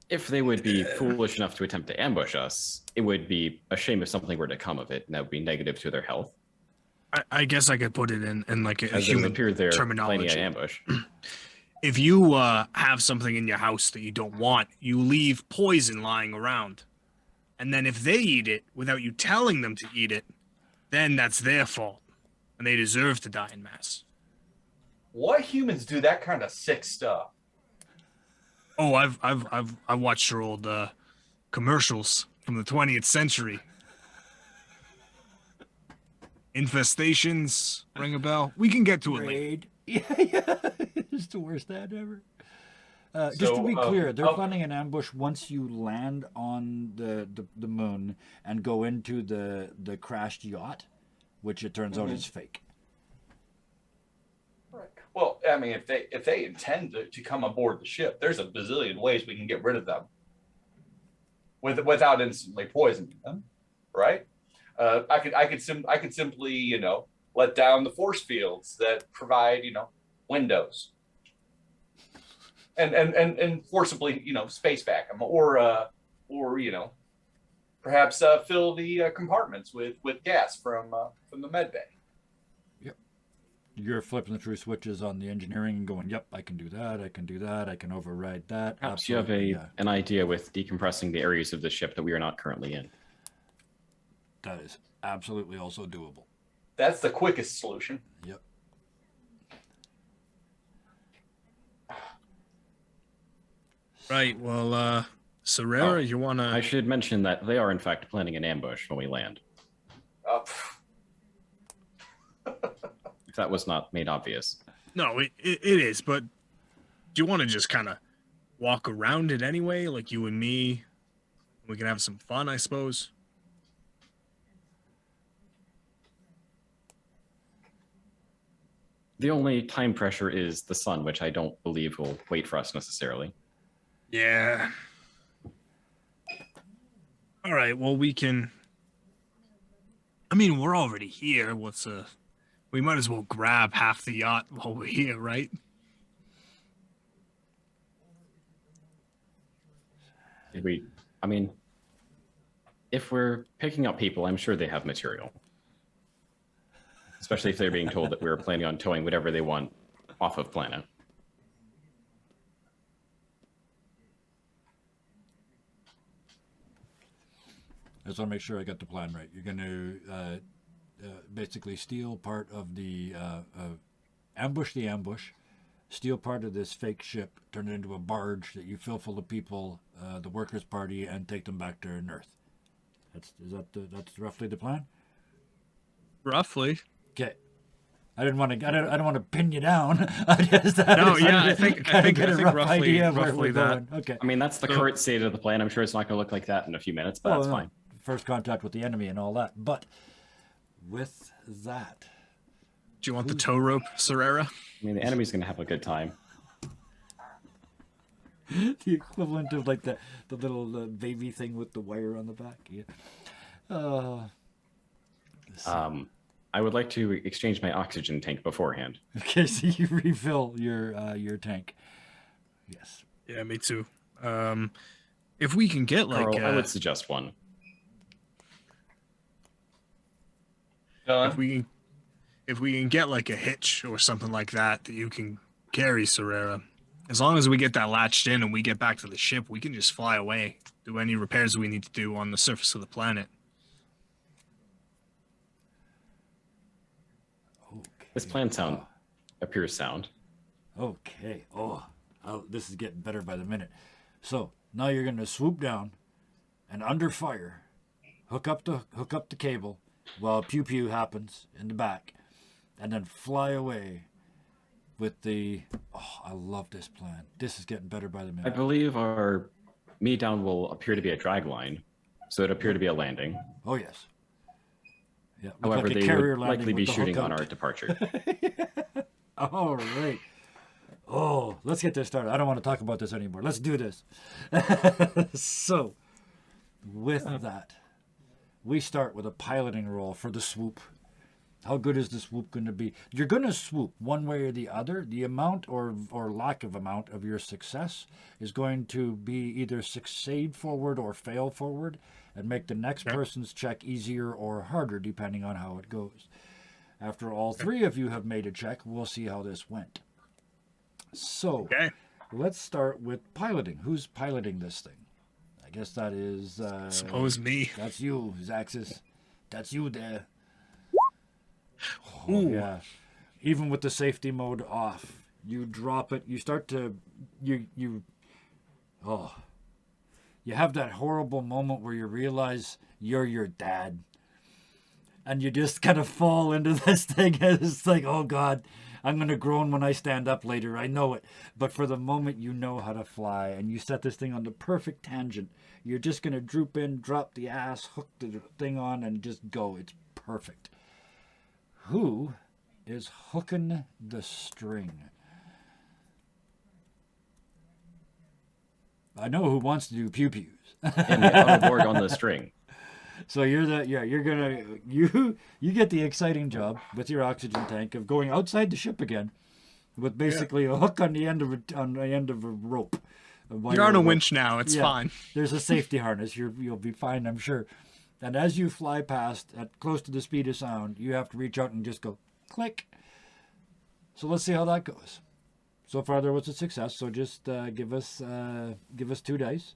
If they would be foolish enough to attempt to ambush us, it would be a shame if something were to come of it, and that would be negative to their health. I guess I could put it in like a As human appear they're terminology. planning an ambush. If you have something in your house that you don't want, you leave poison lying around. And then if they eat it without you telling them to eat it, then that's their fault. And they deserve to die in mass. What humans do that kind of sick stuff? Oh, I've watched your old commercials from the 20th century. Infestations, ring a bell. We can get to it later. Raid. Yeah. It's the worst ad ever. Just to be clear, they're planning an ambush once you land on the moon and go into the crashed yacht, which it turns out is fake. Right. Well, I mean, if they intend to come aboard the ship, there's a bazillion ways we can get rid of them without instantly poisoning them, right? I could simply let down the force fields that provide windows, and forcibly space vac them, or perhaps fill the compartments with gas from the med bay. Yep. You're flipping through switches on the engineering and going, yep, I can do that, I can do that, I can override that. Perhaps you have an idea with decompressing the areas of the ship that we are not currently in. That is absolutely also doable. That's the quickest solution. Yep. Right. Well, Serrera, you wanna? I should mention that they are in fact planning an ambush when we land. If that was not made obvious. No, it is. But do you want to just kind of walk around it anyway, like you and me? We can have some fun, I suppose. The only time pressure is the sun, which I don't believe will wait for us necessarily. Yeah. All right. Well, we can. I mean, we're already here. We might as well grab half the yacht while we're here, right? If we're picking up people, I'm sure they have material. Especially if they're being told that we're planning on towing whatever they want off of planet. I just want to make sure I got the plan right. You're going to basically steal part of the ambush, steal part of this fake ship, turn it into a barge that you fill full of people, the Workers' Party, and take them back to Earth. That's roughly the plan. Roughly. Okay. I don't want to pin you down. I think roughly that. Okay. I mean, that's the current state of the plan. I'm sure it's not going to look like that in a few minutes, but that's fine. First contact with the enemy and all that. But with that, Do you want the tow rope, Serrera? I mean, the enemy's going to have a good time. The equivalent of like the little baby thing with the wire on the back. Yeah. I would like to exchange my oxygen tank beforehand. Okay, so you refill your tank. Yes. Yeah, me too. If we can get like, Carl, I would suggest one. if we can get like a hitch or something like that you can carry, Serrera. As long as we get that latched in and we get back to the ship, we can just fly away, do any repairs we need to do on the surface of the planet. Okay. This plan appears sound. Okay. This is getting better by the minute. So now you're going to swoop down and under fire, hook up the cable while pew pew happens in the back, and then fly away with the. Oh, I love this plan. This is getting better by the minute. I believe our me down will appear to be a drag line, so it appear to be a landing. Oh yes. Yeah. However, like they would likely be shooting on our departure. All right. Oh, let's get this started. I don't want to talk about this anymore. Let's do this. So, with that, we start with a piloting roll for the swoop. How good is the swoop going to be? You're going to swoop one way or the other. The amount or lack of amount of your success is going to be either succeed forward or fail forward and make the next person's check easier or harder depending on how it goes. After all three of you have made a check, we'll see how this went. So, let's start with piloting. Who's piloting this thing? I guess that is... Suppose me. That's you, Zaxis. That's you there. Ooh. Yeah. Even with the safety mode off, you drop it. You start to... you have that horrible moment where you realize you're your dad. And you just kind of fall into this thing. And it's like, oh God, I'm going to groan when I stand up later. I know it. But for the moment, you know how to fly. And you set this thing on the perfect tangent. You're just going to droop in, drop the ass, hook the thing on, and just go. It's perfect. Who is hooking the string? I know who wants to do pew-pews. And get on board on the string. So you're you get the exciting job with your oxygen tank of going outside the ship again, with basically a hook on the end of a rope. You're on a winch now. It's fine. There's a safety harness. You'll be fine, I'm sure. And as you fly past at close to the speed of sound, you have to reach out and just go click. So let's see how that goes. So far there was a success. So just give us 2 dice.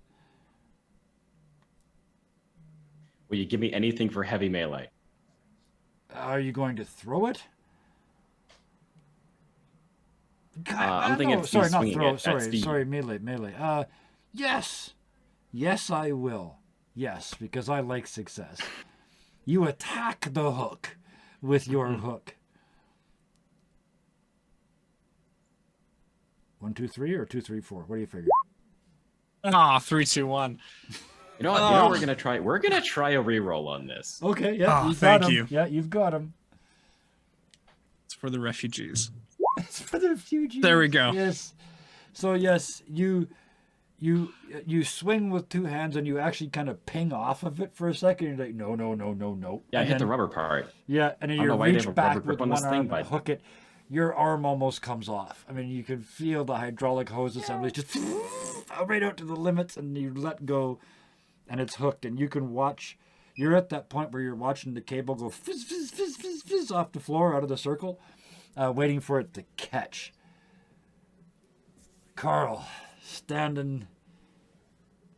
Will you give me anything for heavy melee? Are you going to throw it? I'm thinking it's sorry, not swinging throw. it. That's Sorry, melee. Yes, I will. Yes, because I like success. You attack the hook with your hook. 1, 2, 3, or 2, 3, 4. What do you figure? 3, 2, 1. You know what? You know what we're gonna try? We're gonna try a reroll on this. Okay, yeah, Oh, you've got thank him. you. Yeah, you've got him. It's for the refugees. It's for the refugees. There we go. Yes. So yes, you swing with 2 hands and you actually kind of ping off of it for a second. You're like, no. Yeah, I And hit the then- rubber part. Yeah, and then I don't you know why they reach have a back rubber with grip on one this arm thing, and but- hook it. Your arm almost comes off. I mean, you can feel the hydraulic hose assembly just right out to the limits, and you let go, and it's hooked. And you can watch. You're at that point where you're watching the cable go fizz, fizz, fizz, fizz, fizz off the floor out of the circle, waiting for it to catch. Carl, standing.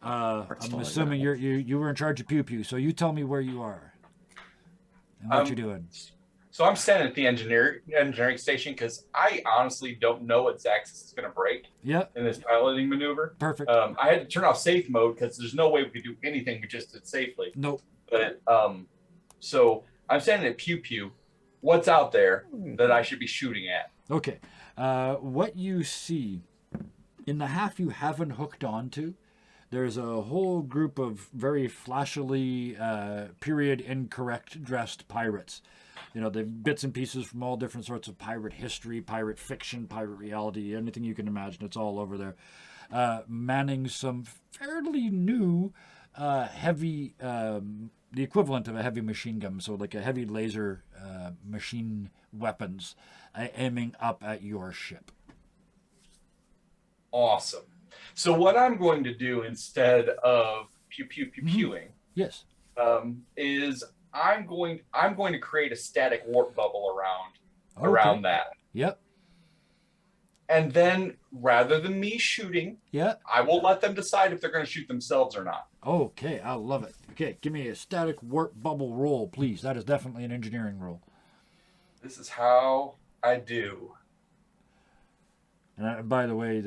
I'm stalling assuming that. you were in charge of Pew Pew, so you tell me where you are and what you're doing. So I'm standing at the engineering station because I honestly don't know what Zaxxas is going to break Yeah, in this piloting maneuver. perfect. I had to turn off safe mode because there's no way we could do anything we just did safely. Nope. But so I'm standing at Pew Pew. What's out there that I should be shooting at? Okay. What you see in the half you haven't hooked onto, there's a whole group of very flashily, period incorrect dressed pirates. You know, they've bits and pieces from all different sorts of pirate history, pirate fiction, pirate reality, anything you can imagine. It's all over there. Manning some fairly new, heavy, the equivalent of a heavy machine gun, so like a heavy laser machine weapons, aiming up at your ship. Awesome. So what I'm going to do instead of pew pew pew pewing Yes. is I'm going to create a static warp bubble around that. Yep. And then rather than me shooting, Yeah. I will let them decide if they're going to shoot themselves or not. Okay, I love it. Okay, give me a static warp bubble roll, please. That is definitely an engineering roll. This is how I do. And by the way,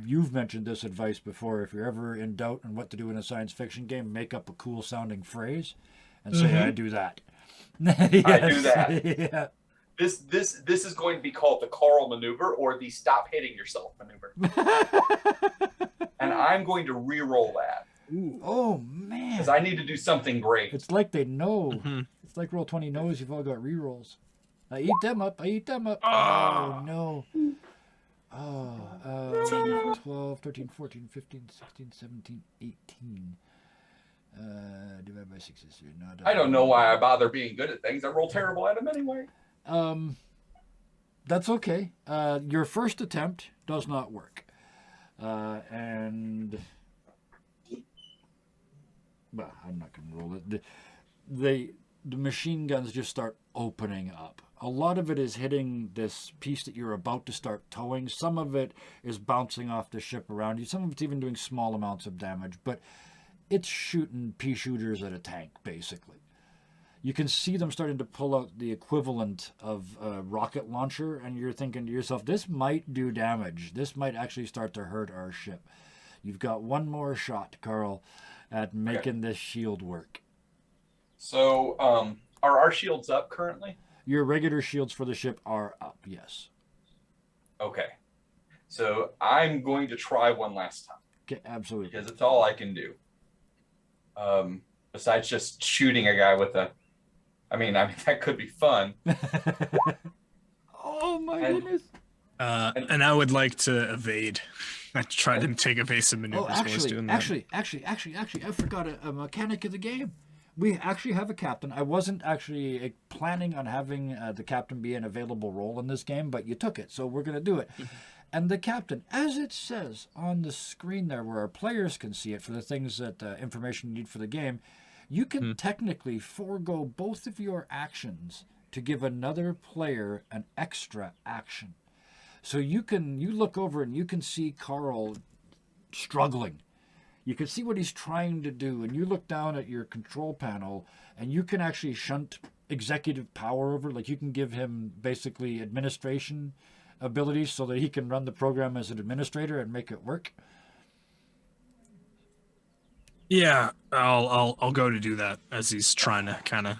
you've mentioned this advice before. If you're ever in doubt on what to do in a science fiction game, make up a cool sounding phrase, and say, "I do that." I do that. Yeah. This is going to be called the Carl maneuver or the stop hitting yourself maneuver. And I'm going to re-roll that Oh man. because I need to do something great. It's like they know. Mm-hmm. It's like Roll20 knows you've all got rerolls. I eat them up. Ah. Oh no. Oh, 12, 13, 14, 15, 16, 17, 18. Divided by 6 is not. I don't know why I bother being good at things. I roll terrible at them anyway. That's okay. Your first attempt does not work. And well, I'm not going to roll it. The machine guns just start opening up. A lot of it is hitting this piece that you're about to start towing. Some of it is bouncing off the ship around you. Some of it's even doing small amounts of damage. But it's shooting pea shooters at a tank, basically. You can see them starting to pull out the equivalent of a rocket launcher, and you're thinking to yourself, this might do damage. This might actually start to hurt our ship. You've got one more shot, Carl, at making this shield work. So, are our shields up currently? Your regular shields for the ship are up, yes. Okay. So I'm going to try one last time Okay, absolutely. because it's all I can do. Besides just shooting a guy with a, I mean that could be fun. Oh my And- goodness. And I would like to evade. I tried to take evasive maneuvers Oh, while I was doing that. actually, I forgot a mechanic of the game. We actually have a captain. I wasn't actually planning on having the captain be an available role in this game, but you took it, so we're going to do it. And the captain, as it says on the screen there where our players can see it for the things that information you need for the game, you can technically forego both of your actions to give another player an extra action. So you look over and you can see Carl struggling. You can see what he's trying to do, and you look down at your control panel, and you can actually shunt executive power over. Like, you can give him basically administration abilities so that he can run the program as an administrator and make it work. Yeah, I'll go to do that as he's trying to kind of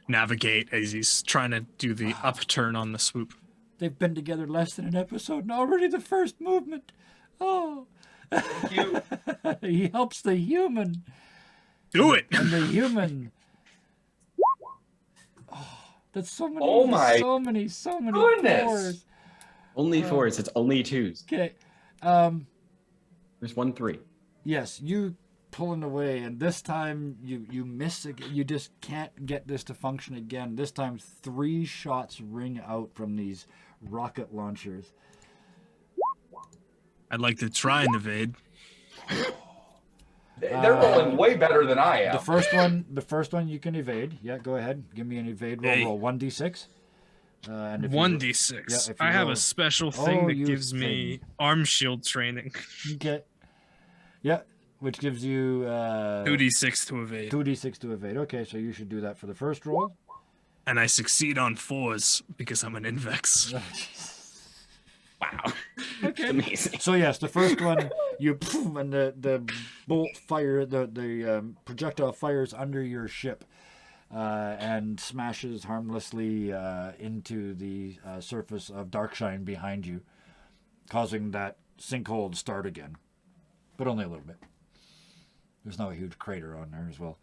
navigate, as he's trying to do the upturn on the swoop. They've been together less than an episode, and already the first movement. Oh. Thank you. He helps the human. Do it! And the human. Oh, that's so many. Oh my so many goodness. fours. Only fours. It's only twos. Okay. There's 1 3. Yes, you pulling away, and this time you miss again. You just can't get this to function again. This time 3 shots ring out from these rocket launchers. I'd like to try and evade. They're rolling way better than I am. The first one you can evade. Yeah, go ahead. Give me an evade roll. Hey. Roll 1d6. And if you- 1d6. Yeah, if you I have roll- a special thing that you gives me thing. arm shield training. Okay. Yeah, which gives you 2d6 to evade. 2d6 to evade. Okay, so you should do that for the first roll. And I succeed on 4s because I'm an Invex. Wow. Okay. Amazing. So yes, the first one you poof, and the bolt fire, the projectile fires under your ship, and smashes harmlessly into the surface of Darkshine behind you, causing that sinkhole to start again, but only a little bit. There's now a huge crater on there as well.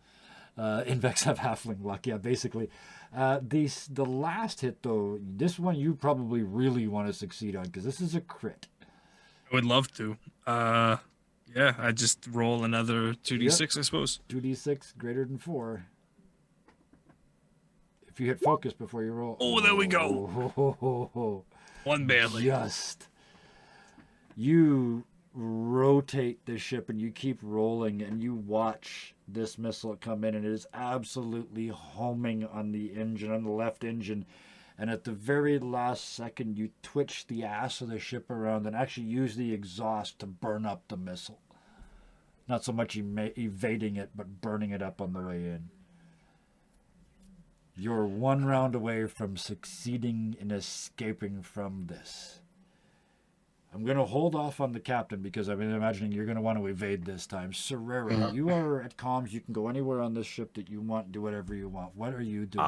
Invex have halfling luck, yeah, basically. The last hit, though, this one you probably really want to succeed on, because this is a crit. I would love to. Yeah, I just roll another 2d6, I suppose. 2d6 greater than 4. If you hit focus before you roll. Oh, there we go. One barely. Just. You rotate the ship and you keep rolling and you watch this missile come in, and it is absolutely homing on the engine, on the left engine. And at the very last second, you twitch the ass of the ship around and actually use the exhaust to burn up the missile. Not so much evading it, but burning it up on the way in. You're 1 round away from succeeding in escaping from this. I'm going to hold off on the captain because I'm imagining you're going to want to evade this time. Serrera, you are at comms. You can go anywhere on this ship that you want, do whatever you want. What are you doing?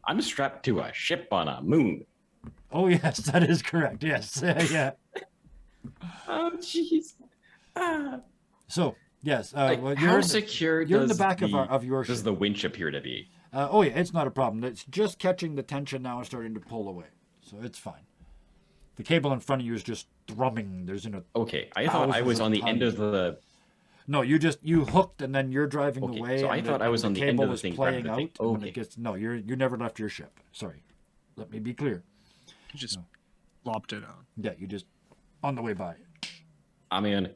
I'm strapped to a ship on a moon. Oh, yes, that is correct. Yes. Yeah. Oh, jeez. So, yes. Like, well, how secure you're in the does back of your does ship. the winch appear to be? Oh, yeah, it's not a problem. It's just catching the tension now and starting to pull away. So it's fine. The cable in front of you is just thrumming. There's Okay, I thought I was on the end of the... No, you hooked and then you're driving Okay, away. so I and thought I was on the end cable of the is thing, playing grabbed the out. thing. And when Okay. it gets, no, you never left your ship. Sorry. Let me be clear. You just lopped it on. Yeah, you just on the way by. I mean,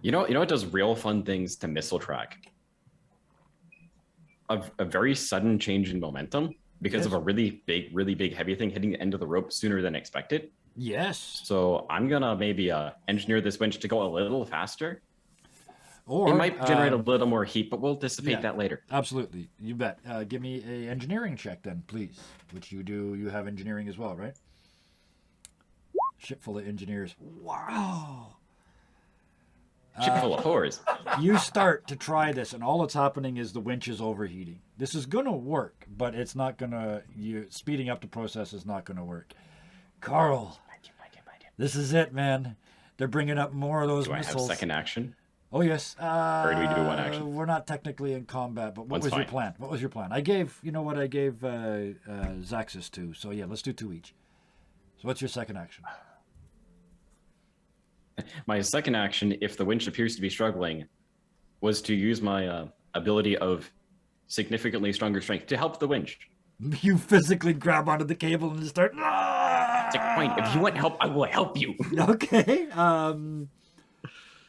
you know what does real fun things to missile track? A very sudden change in momentum because Yes. of a really big heavy thing hitting the end of the rope sooner than expected. Yes. So I'm gonna maybe engineer this winch to go a little faster. Or It might generate a little more heat, but we'll dissipate yeah. that later. Absolutely. You bet. Give me a engineering check then, please. Which you do. You have engineering as well, right? Ship full of engineers. Wow. Ship full of whores. You start to try this, and all that's happening is the winch is overheating. This is going to work, but it's not going to... Speeding up the process is not going to work. Carl, this is it, man. They're bringing up more of those Do I missiles. have second action? Oh, yes. Or do we do one action? We're not technically in combat, but what One's was your fine. plan? What was your plan? I gave... You know what I gave Zaxxas to, so yeah, let's do 2 each. So what's your second action? My second action, if the winch appears to be struggling, was to use my ability of significantly stronger strength to help the winch. You physically grab onto the cable and start... It's like, fine, if you want help, I will help you. Okay.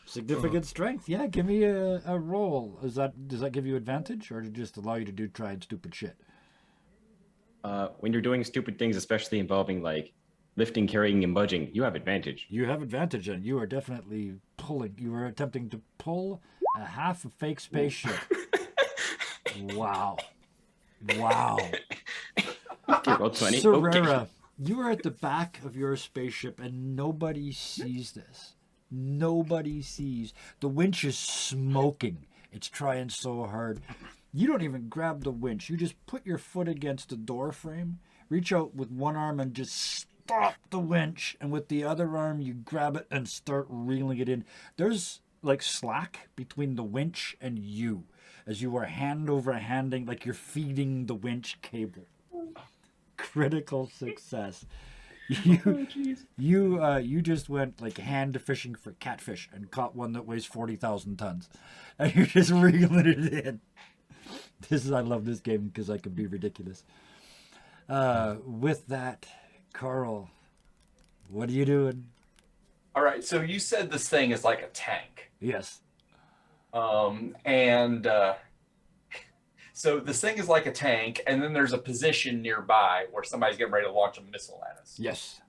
Significant strength. Yeah, give me a roll. Does that give you advantage, or does it just allow you to try stupid shit? When you're doing stupid things, especially involving like lifting, carrying, and budging, you have advantage. You have advantage, and you are definitely pulling. You are attempting to pull a half a fake spaceship. Wow. Okay, roll 20. Serrera, Okay. you are at the back of your spaceship, and nobody sees this. Nobody sees. The winch is smoking. It's trying so hard. You don't even grab the winch. You just put your foot against the door frame, reach out with one arm and just stop the winch. And with the other arm, you grab it and start reeling it in. There's like slack between the winch and you as you are hand over handing, like you're feeding the winch cable. Critical success. You just went like hand fishing for catfish and caught one that weighs 40,000 tons, and you're just reeling it in. I love this game because I can be ridiculous. With that, Carl, what are you doing? All right, so you said this thing is like a tank. Yes. So this thing is like a tank, and then there's a position nearby where somebody's getting ready to launch a missile at us. Yes.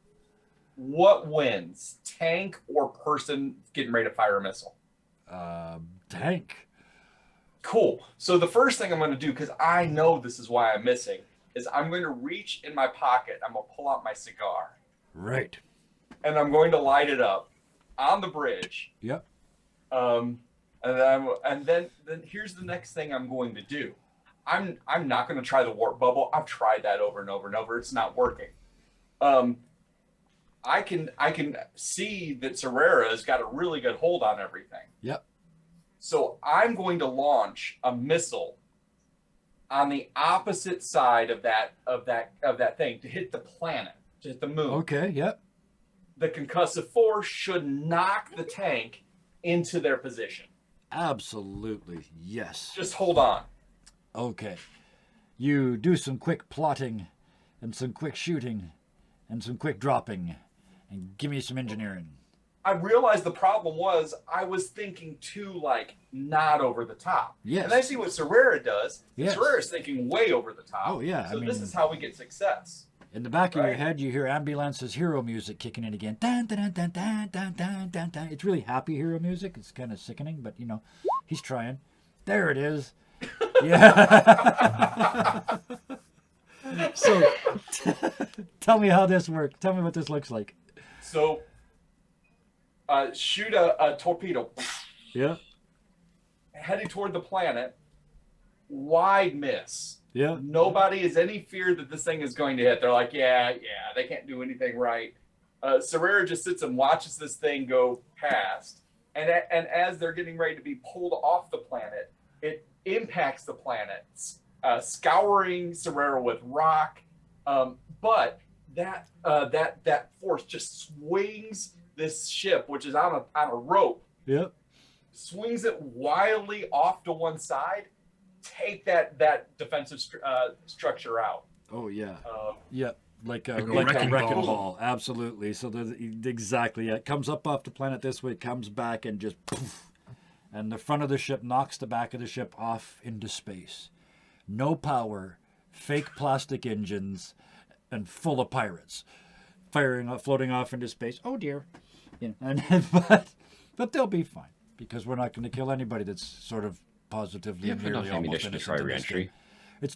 What wins, tank or person getting ready to fire a missile? Tank. Cool. So the first thing I'm going to do, because I know this is why I'm missing, is I'm going to reach in my pocket. I'm going to pull out my cigar. Right. And I'm going to light it up on the bridge. Yep. And then here's the next thing I'm going to do. I'm not going to try the warp bubble. I've tried that over and over and over. It's not working. I can see that Serrera has got a really good hold on everything. Yep. So I'm going to launch a missile on the opposite side of that thing to hit the planet, to hit the moon. Okay. Yep. The concussive force should knock the tank into their position. Absolutely. Yes. Just hold on. Okay. You do some quick plotting and some quick shooting and some quick dropping and give me some engineering. I realized the problem was I was thinking too, like, not over the top. Yes. And I see what Serrera does. Yes. Serrera's thinking way over the top. Oh, yeah. So this is how we get success. In the back of your Right. head, you hear Ambulance's hero music kicking in again. Dun, dun, dun, dun, dun, dun, dun, dun. It's really happy hero music. It's kind of sickening, but, he's trying. There it is. Yeah. So, tell me how this works. Tell me what this looks like. So shoot a torpedo Yeah. heading toward the planet. Wide miss. Yeah. Nobody has any fear that this thing is going to hit. They're like, yeah, they can't do anything right. Serrera just sits and watches this thing go past. And as they're getting ready to be pulled off the planet, it impacts the planet, scouring Serrera with rock. But that force just swings this ship, which is on a rope, Yep. swings it wildly off to one side, take that defensive structure out. Oh, yeah. Um, Yep. Like a Like a wrecking wrecking ball. Absolutely. So exactly. It comes up off the planet this way, comes back, and just poof. And the front of the ship knocks the back of the ship off into space. No power, fake plastic engines, and full of pirates floating off into space. Oh dear. But they'll be fine because we're not going to kill anybody that's sort of positively You have nearly enough almost ammunition to innocent try in this re-entry. game.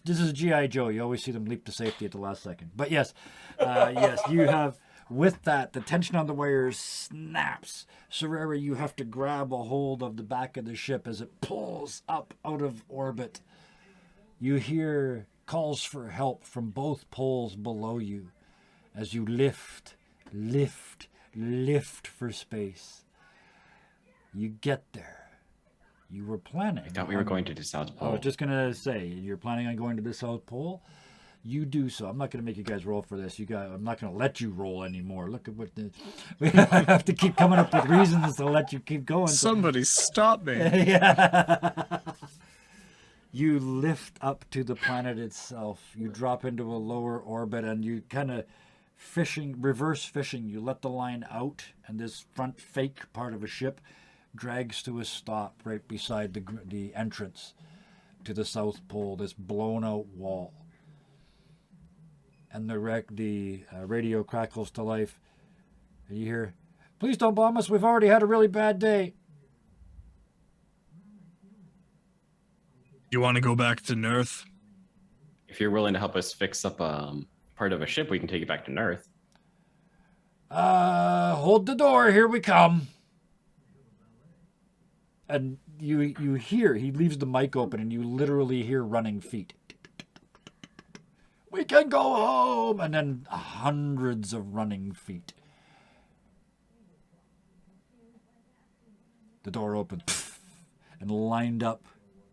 This is G.I. Joe. You always see them leap to safety at the last second. But yes, yes, you have With that, the tension on the wires snaps. Serrera, you have to grab a hold of the back of the ship as it pulls up out of orbit. You hear calls for help from both poles below you as you lift for space. You get there. You were planning. I thought we were going to the South I Pole. was just going to say, you're planning on going to the South Pole? You do so. I'm not going to make you guys roll for this. I'm not going to let you roll anymore. Look at what we have to keep coming up with reasons to let you keep going. Somebody stop me. Yeah. You lift up to the planet itself. You drop into a lower orbit and you kind of reverse fishing. You let the line out and this front fake part of a ship drags to a stop right beside the entrance to the South Pole, this blown out wall. And the radio crackles to life. And you hear, "Please don't bomb us. We've already had a really bad day." You want to go back to Nerth? If you're willing to help us fix up part of a ship, we can take it back to Nerth. Hold the door. Here we come. And you hear, he leaves the mic open and you literally hear running feet. "We can go home!" And then hundreds of running feet. The door opens and lined up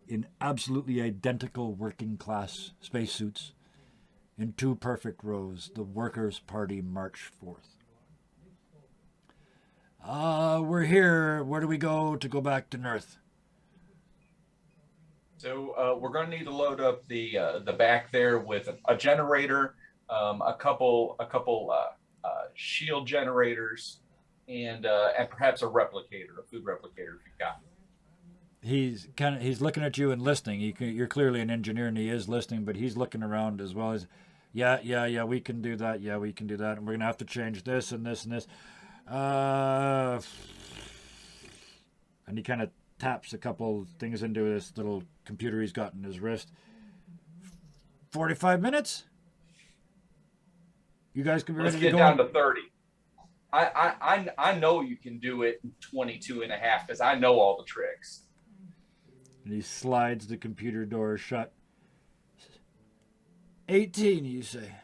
in absolutely identical working class spacesuits in 2 perfect rows, the Workers' Party march forth. We're here. Where do we go to go back to Nerth? So we're going to need to load up the back there with a generator, a couple shield generators, and perhaps a replicator, a food replicator if you've got it. He's looking at you and listening. You're clearly an engineer and he is listening, but he's looking around as well as, yeah, we can do that. Yeah, we can do that. And we're going to have to change this and this and this. And he kind of taps a couple things into this little computer he's got in his wrist. 45 minutes? You guys can be Let's ready to get go? down to 30. I know you can do it in 22 and a half because I know all the tricks. And he slides the computer door shut. 18, you say?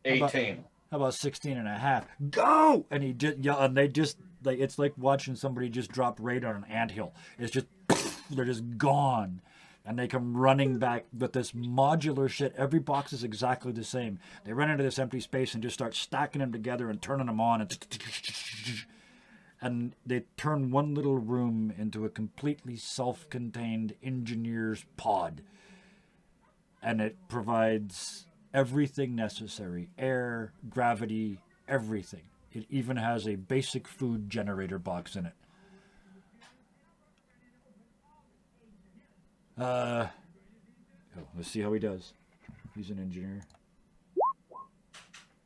18. How about 16 and a half? Go! And he just and they just like it's like watching somebody just drop radar on an anthill. It's just they're just gone. And they come running back with this modular shit. Every box is exactly the same. They run into this empty space and just start stacking them together and turning them on. And they turn one little room into a completely self-contained engineer's pod. And it provides everything necessary. Air, gravity, everything. It even has a basic food generator box in it. Let's see how he does. He's an engineer.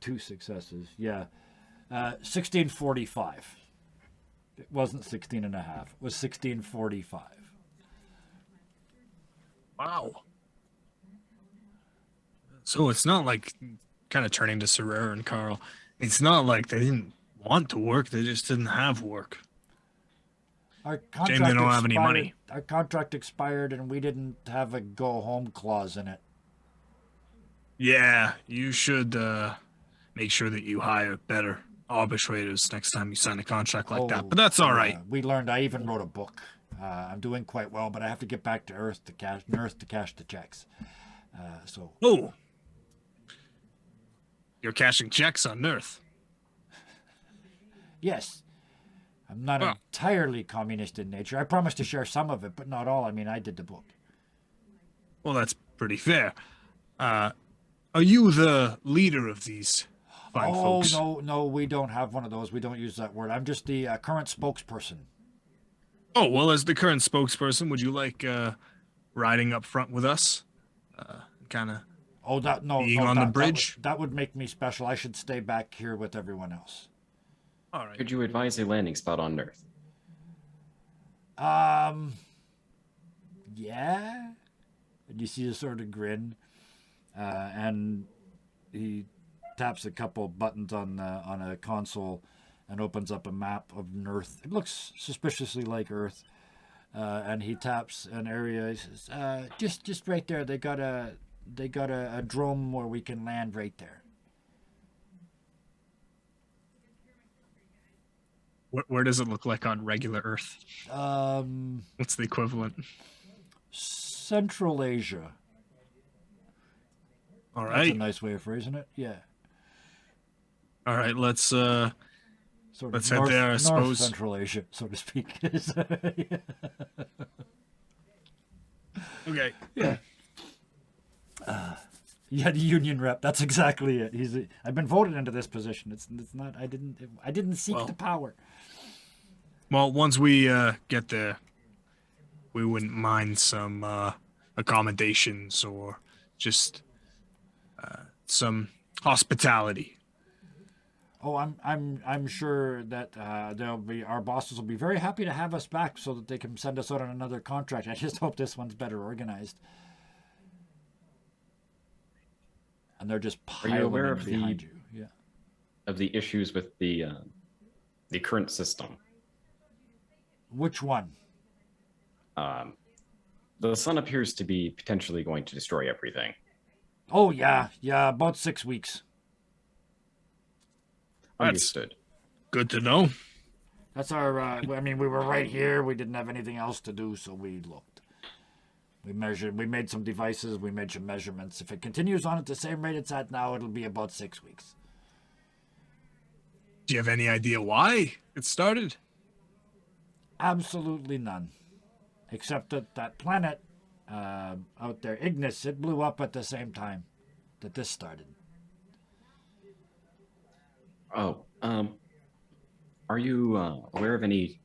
2 successes. Yeah. 1645. It wasn't 16 and a half. It was 1645. Wow. So it's not like, kind of turning to Serrera and Carl, it's not like they didn't want to work, they just didn't have work. Our contract Shame they don't have any money. Our contract expired and we didn't have a go home clause in it. Yeah, you should make sure that you hire better arbitrators next time you sign a contract like that. But that's all right. We learned. I even wrote a book. I'm doing quite well, but I have to get back to Nerth to cash the checks. Oh, you're cashing checks on Nerth. Yes. I'm not entirely communist in nature. I promise to share some of it, but not all. I mean, I did the book. Well, that's pretty fair. Are you the leader of these fine folks? No, we don't have one of those. We don't use that word. I'm just the current spokesperson. Oh, well, as the current spokesperson, would you like riding up front with us? Kind of being on the bridge? That would make me special. I should stay back here with everyone else. All right. Could you advise a landing spot on Nerth? Yeah. And you see a sort of grin, and he taps a couple buttons on a console and opens up a map of Earth. It looks suspiciously like Earth. And he taps an area. He says, just right there. They got a drone where we can land right there. Where does it look like on regular Earth? What's the equivalent? Central Asia. All That's right. a nice way of phrasing it. Yeah. All right. Let's Sort Let's of head there, I North suppose. Central Asia, so to speak. okay. Yeah. Yeah, the union rep. That's exactly it. I've been voted into this position. It's not. I didn't seek the power. Well, once we get there, we wouldn't mind some accommodations or just some hospitality. Oh, I'm sure that our bosses will be very happy to have us back so that they can send us out on another contract. I just hope this one's better organized. And they're just piling Are you aware of behind you. Yeah. of the issues with the current system? Which one? The sun appears to be potentially going to destroy everything. Oh yeah, about 6 weeks. Understood. Good to know. That's our. I mean, we were right here. We didn't have anything else to do, so we looked. We measured. We made some devices. We made some measurements. If it continues on at the same rate it's at now, it'll be about 6 weeks. Do you have any idea why it started? Absolutely none, except that planet out there, Ignis, it blew up at the same time that this started. Oh, are you aware of any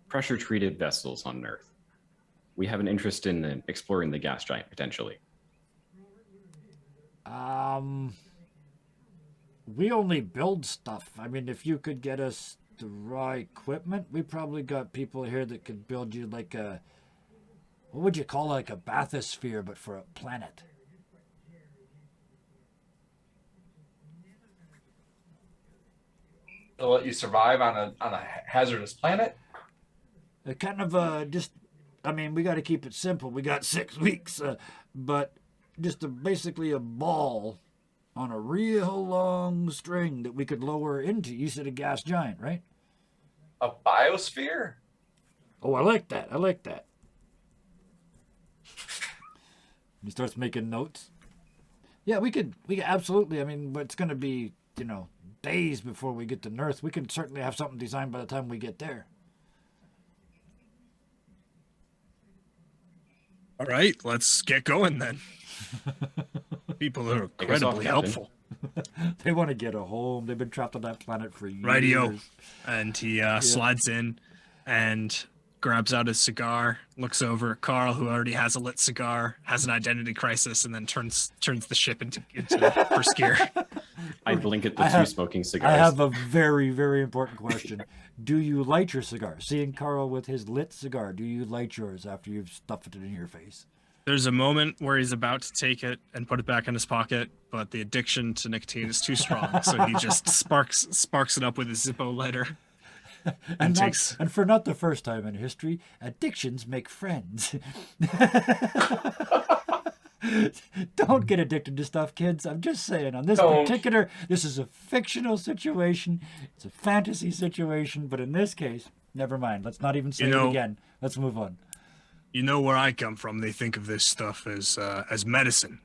pressure-treated vessels on Earth? We have an interest in exploring the gas giant potentially. We only build stuff. I mean, if you could get us the raw equipment, we probably got people here that could build you like a, what would you call it, like a bathysphere, but for a planet. To let you survive on a hazardous planet. Kind of just, I mean, we got to keep it simple. We got 6 weeks, but just basically a ball on a real long string that we could lower into. You said a gas giant, right? A biosphere? Oh, I like that. I like that. He starts making notes. Yeah, we could absolutely. I mean, but it's going to be, days before we get to Earth. We can certainly have something designed by the time we get there. All right, let's get going then. People are incredibly helpful. They want to get a home. They've been trapped on that planet for years. Radio. And he slides in and grabs out his cigar, looks over at Carl, who already has a lit cigar, has an identity crisis, and then turns the ship into first gear. I blink at the two smoking cigars. I have a very, very important question. Do you light your cigar? Seeing Carl with his lit cigar, do you light yours after you've stuffed it in your face? There's a moment where he's about to take it and put it back in his pocket, but the addiction to nicotine is too strong, so he just sparks it up with his Zippo lighter. And for not the first time in history, addictions make friends. Don't get addicted to stuff, kids. I'm just saying. On this this is a fictional situation. It's a fantasy situation, but in this case, never mind. Let's not even say it again. Let's move on. You know where I come from, they think of this stuff as medicine.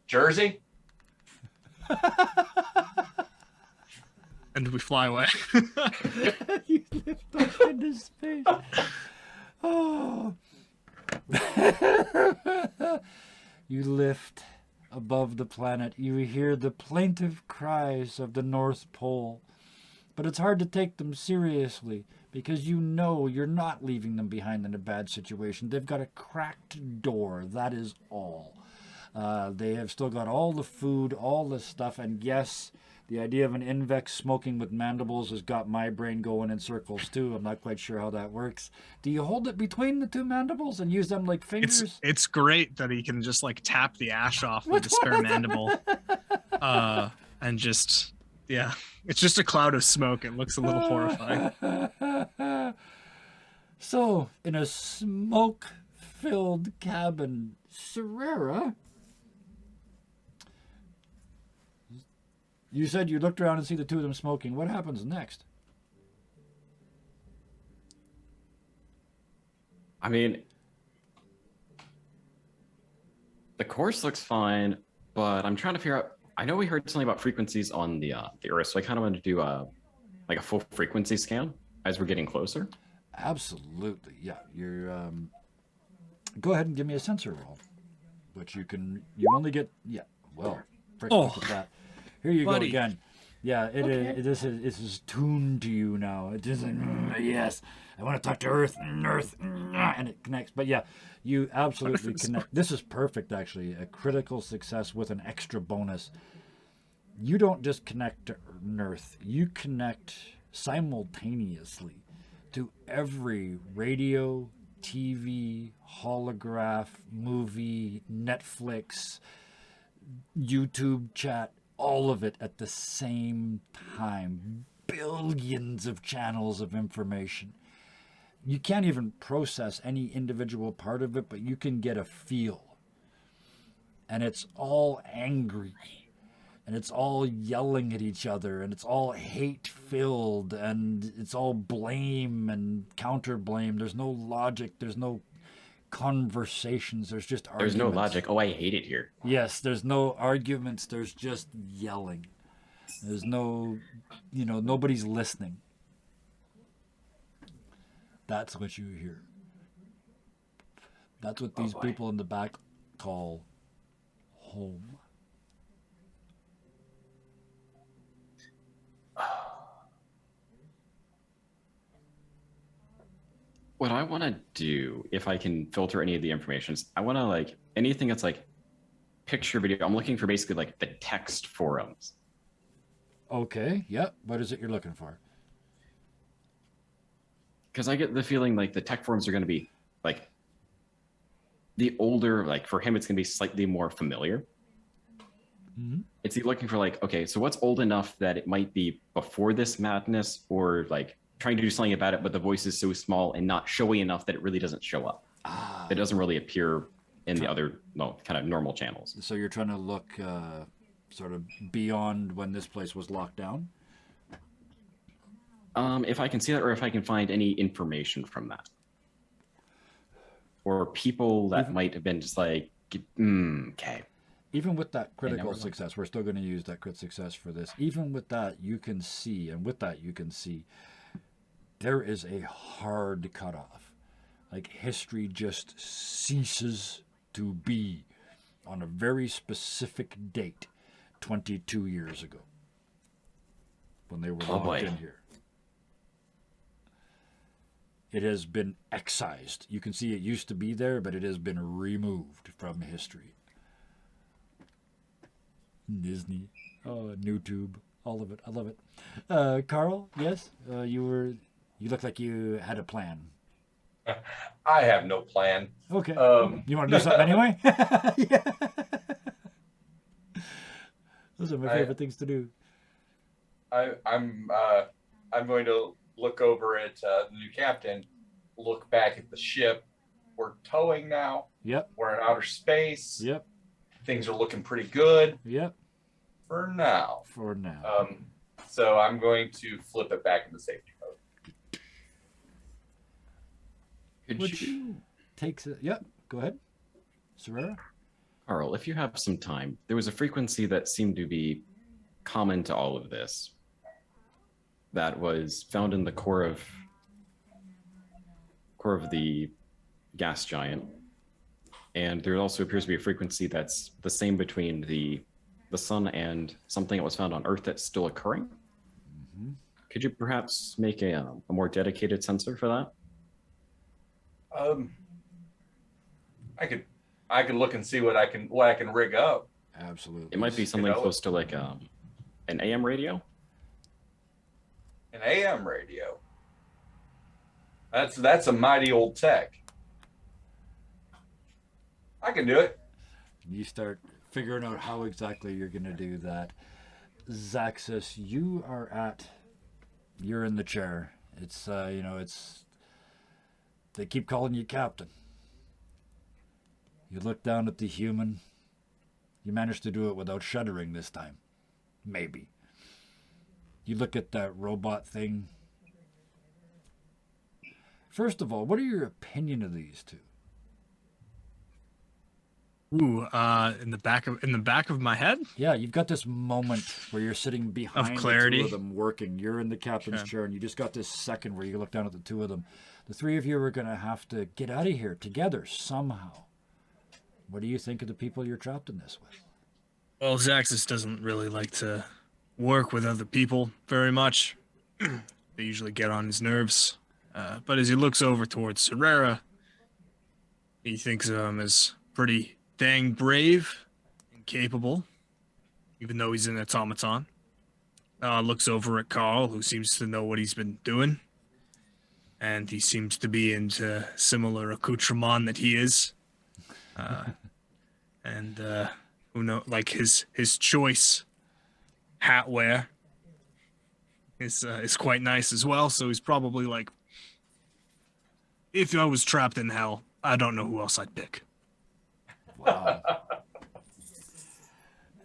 Jersey? And we fly away. You lift up into space. Oh. You lift above the planet. You hear the plaintive cries of the North Pole. But it's hard to take them seriously because you know you're not leaving them behind in a bad situation. They've got a cracked door. That is all. They have still got all the food, all the stuff, and yes, The idea of an Invex smoking with mandibles has got my brain going in circles too. I'm not quite sure how that works. Do you hold it between the two mandibles and use them like fingers? It's great that he can just like tap the ash off with Which the spare one of them? mandible, and just yeah, it's just a cloud of smoke. It looks a little horrifying. So, in a smoke-filled cabin, Serrera, you said you looked around and see the two of them smoking. What happens next? I mean, the course looks fine, but I'm trying to figure out. I know we heard something about frequencies on the Earth, so I kind of want to do like a full frequency scan as we're getting closer. Absolutely, yeah. You're. Go ahead and give me a sensor roll, which you only get. Yeah, well, frick, Oh, look at that. Here you buddy. go again. Yeah, this is tuned to you now. It is yes. I want to talk to Earth, and it connects. But yeah, you absolutely connect. This is perfect, actually. A critical success with an extra bonus. You don't just connect to Earth. You connect simultaneously to every radio, TV, holograph, movie, Netflix, YouTube chat, all of it at the same time. Billions of channels of information. You can't even process any individual part of it, but you can get a feel. And it's all angry. And it's all yelling at each other, and it's all hate-filled, and it's all blame and counter-blame. There's no logic. There's no conversations. There's just arguments. There's no logic. Oh, I hate it here. Yes, there's no arguments. There's just yelling. There's no, nobody's listening. That's what you hear. That's what these people in the back call home. What I want to do, if I can filter any of the information, is I want to like anything that's like picture video. I'm looking for basically like the text forums. Okay, yep. What is it you're looking for? Because I get the feeling like the tech forums are going to be like the older, like for him, it's going to be slightly more familiar. Mm-hmm. It's he looking for like, okay, so what's old enough that it might be before this madness, or like trying to do something about it, but the voice is so small and not showy enough that it really doesn't show up. It doesn't really appear in the other kind of normal channels. So you're trying to look sort of beyond when this place was locked down? If I can see that, or if I can find any information from that. Or people that might have been just like, okay. Even with that critical success, we're still going to use that crit success for this. Even with that, you can see, there is a hard cutoff. Like history just ceases to be on a very specific date, 22 years ago, when they were locked in here. It has been excised. You can see it used to be there, but it has been removed from history. Disney, YouTube, all of it. I love it. Carl, yes, you look like you had a plan. I have no plan. Okay. You want to do something anyway? Yeah. Those are my favorite things to do. I'm going to look over at the new captain, look back at the ship. We're towing now. Yep. We're in outer space. Yep. Things are looking pretty good. Yep. For now. So I'm going to flip it back into safety mode. Could you takes it? Yep. Go ahead, Serrera. Carl, if you have some time, there was a frequency that seemed to be common to all of this that was found in the core of the gas giant. And there also appears to be a frequency that's the same between the sun and something that was found on Earth that's still occurring. Mm-hmm. Could you perhaps make a more dedicated sensor for that? I could look and see what I can rig up. Absolutely. It might be something close to like An AM radio? An AM radio. That's a mighty old tech. I can do it. You start figuring out how exactly you're going to do that. Zaxis, you're in the chair. It's, they keep calling you captain. You look down at the human. You managed to do it without shuddering this time. Maybe. You look at that robot thing. First of all, what are your opinion of these two? Ooh, in the back of my head. Yeah, you've got this moment where you're sitting behind clarity. the two of them working. You're in the captain's chair, and you just got this second where you look down at the two of them. The three of you are going to have to get out of here together somehow. What do you think of the people you're trapped in this with? Well, Zaxis doesn't really like to work with other people very much. They usually get on his nerves. But as he looks over towards Serrera, he thinks of him as pretty dang brave and capable, even though he's an automaton. Looks over at Carl, who seems to know what he's been doing. And he seems to be into similar accoutrement that he is. Who knows, like his choice hat wear is quite nice as well. So he's probably like, if I was trapped in hell, I don't know who else I'd pick. Wow.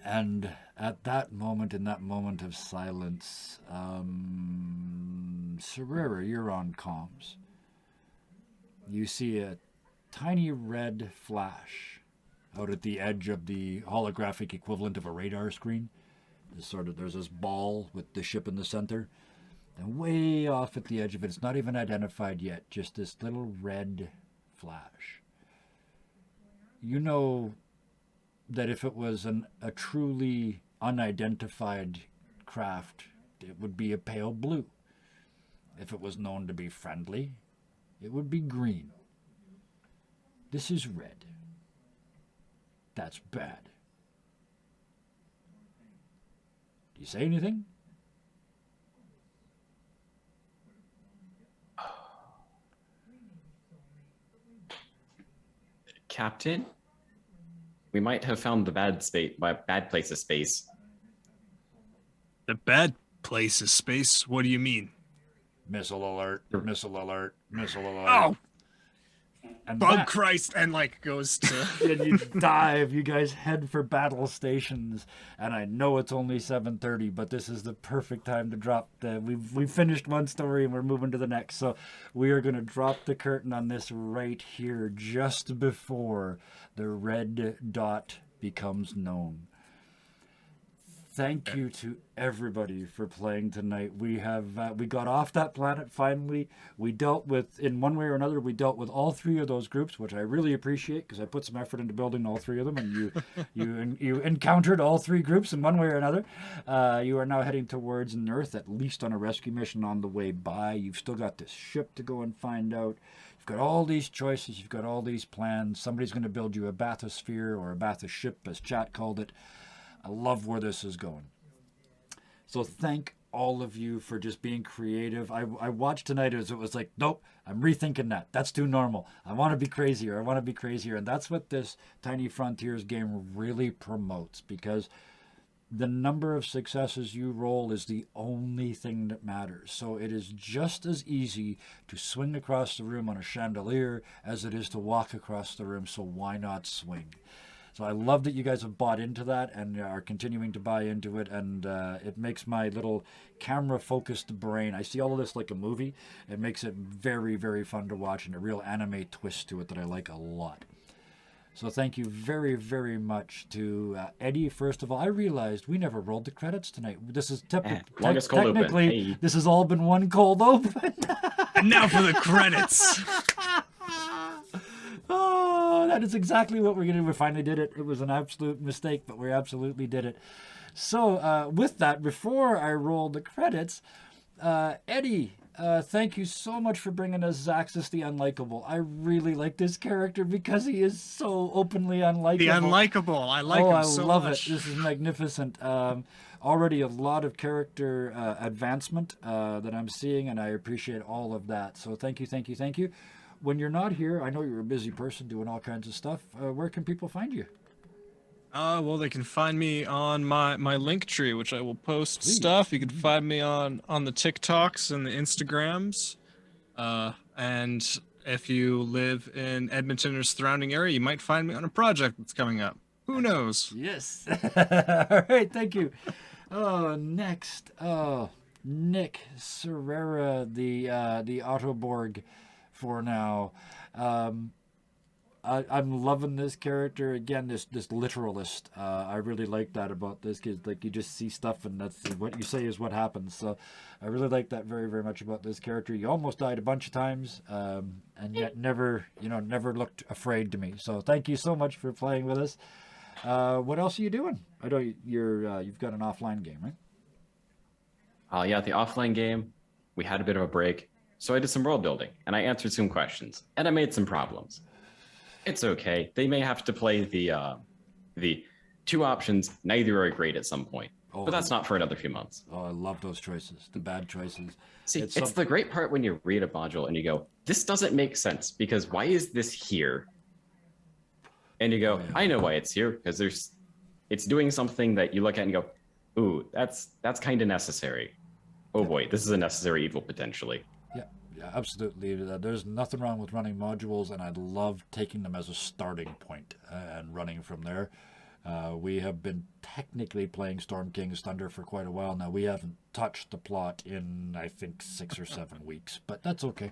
And at that moment, in that moment of silence, Serrera, you're on comms. You see a tiny red flash out at the edge of the holographic equivalent of a radar screen. There's this ball with the ship in the center. And way off at the edge of it, it's not even identified yet, just this little red flash. You know that if it was a truly unidentified craft, it would be a pale blue. If it was known to be friendly, it would be green. This is red. That's bad. Do you say anything? Captain? We might have found the bad place of space. The bad place is space? What do you mean? Missile alert, missile alert, missile alert. Oh! And Bug Christ! And goes to... and you dive, you guys head for battle stations, and I know it's only 7:30, but this is the perfect time to drop we've finished one story and we're moving to the next, so we are going to drop the curtain on this right here, just before the red dot becomes known. Thank you to everybody for playing tonight. We got off that planet finally. We dealt with, in one way or another, all three of those groups, which I really appreciate because I put some effort into building all three of them, and you encountered all three groups in one way or another. You are now heading towards Earth, at least on a rescue mission on the way by. You've still got this ship to go and find out. You've got all these choices. You've got all these plans. Somebody's going to build you a bathysphere or a bathyship, as chat called it. I love where this is going. So thank all of you for just being creative. I watched tonight as it was like, nope, I'm rethinking that. That's too normal. I want to be crazier. And that's what this Tiny Frontiers game really promotes, because the number of successes you roll is the only thing that matters. So it is just as easy to swing across the room on a chandelier as it is to walk across the room. So why not swing? So I love that you guys have bought into that and are continuing to buy into it, and it makes my little camera-focused brain, I see all of this like a movie. It makes it very, very fun to watch, and a real anime twist to it that I like a lot. So thank you very, very much to Eddie, first of all. I realized we never rolled the credits tonight. This is longest cold open. Technically, Hey. This has all been one cold open. And now for the credits! Oh, that is exactly what we're going to do. We finally did it. It was an absolute mistake, but we absolutely did it. So with that, before I roll the credits, Eddie, Thank you so much for bringing us Zaxxas the Unlikable. I really like this character because he is so openly unlikable. The unlikable. I like I him so love much. it. This is magnificent. Already a lot of character advancement that I'm seeing, and I appreciate all of that. So thank you, thank you, thank you. When you're not here, I know you're a busy person doing all kinds of stuff. Where can people find you? Well, they can find me on my link tree, which I will post Please. stuff. You can find me on the TikToks and the Instagrams. And if you live in Edmonton or surrounding area, you might find me on a project that's coming up. Who knows? Yes. All right, thank you. Next, Nick Serrera, the Autoborg for now. I'm loving this character again. This literalist. I really like that about this kid. Like, you just see stuff, and that's what you say is what happens. So, I really like that very, very much about this character. He almost died a bunch of times, and yet never looked afraid to me. So, thank you so much for playing with us. What else are you doing? I know you've got an offline game, right? Yeah, the offline game, we had a bit of a break. So I did some world building, and I answered some questions, and I made some problems. It's okay. They may have to play the two options. Neither are great at some point, but that's not for another few months. Oh, I love those choices, the bad choices. See, it's the great part when you read a module and you go, this doesn't make sense because why is this here? And you go, I know why it's here, because it's doing something that you look at and go, ooh, that's kind of necessary. Oh boy, this is a necessary evil potentially. Yeah, absolutely. There's nothing wrong with running modules, and I love taking them as a starting point and running from there. We have been technically playing Storm King's Thunder for quite a while now. We haven't touched the plot in, I think, 6 or 7 weeks, but that's okay.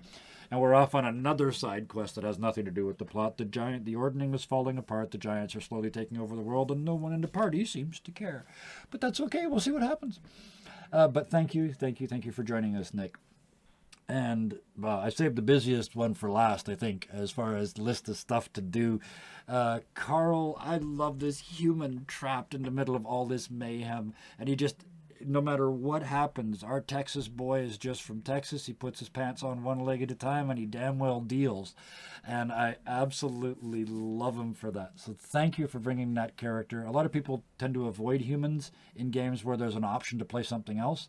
And we're off on another side quest that has nothing to do with the plot. The ordning is falling apart. The giants are slowly taking over the world, and no one in the party seems to care. But that's okay. We'll see what happens. But thank you for joining us, Nick. And I saved the busiest one for last, I think, as far as list of stuff to do. Carl, I love this human trapped in the middle of all this mayhem. And he just, no matter what happens, our Texas boy is just from Texas. He puts his pants on one leg at a time, and he damn well deals. And I absolutely love him for that. So thank you for bringing that character. A lot of people tend to avoid humans in games where there's an option to play something else.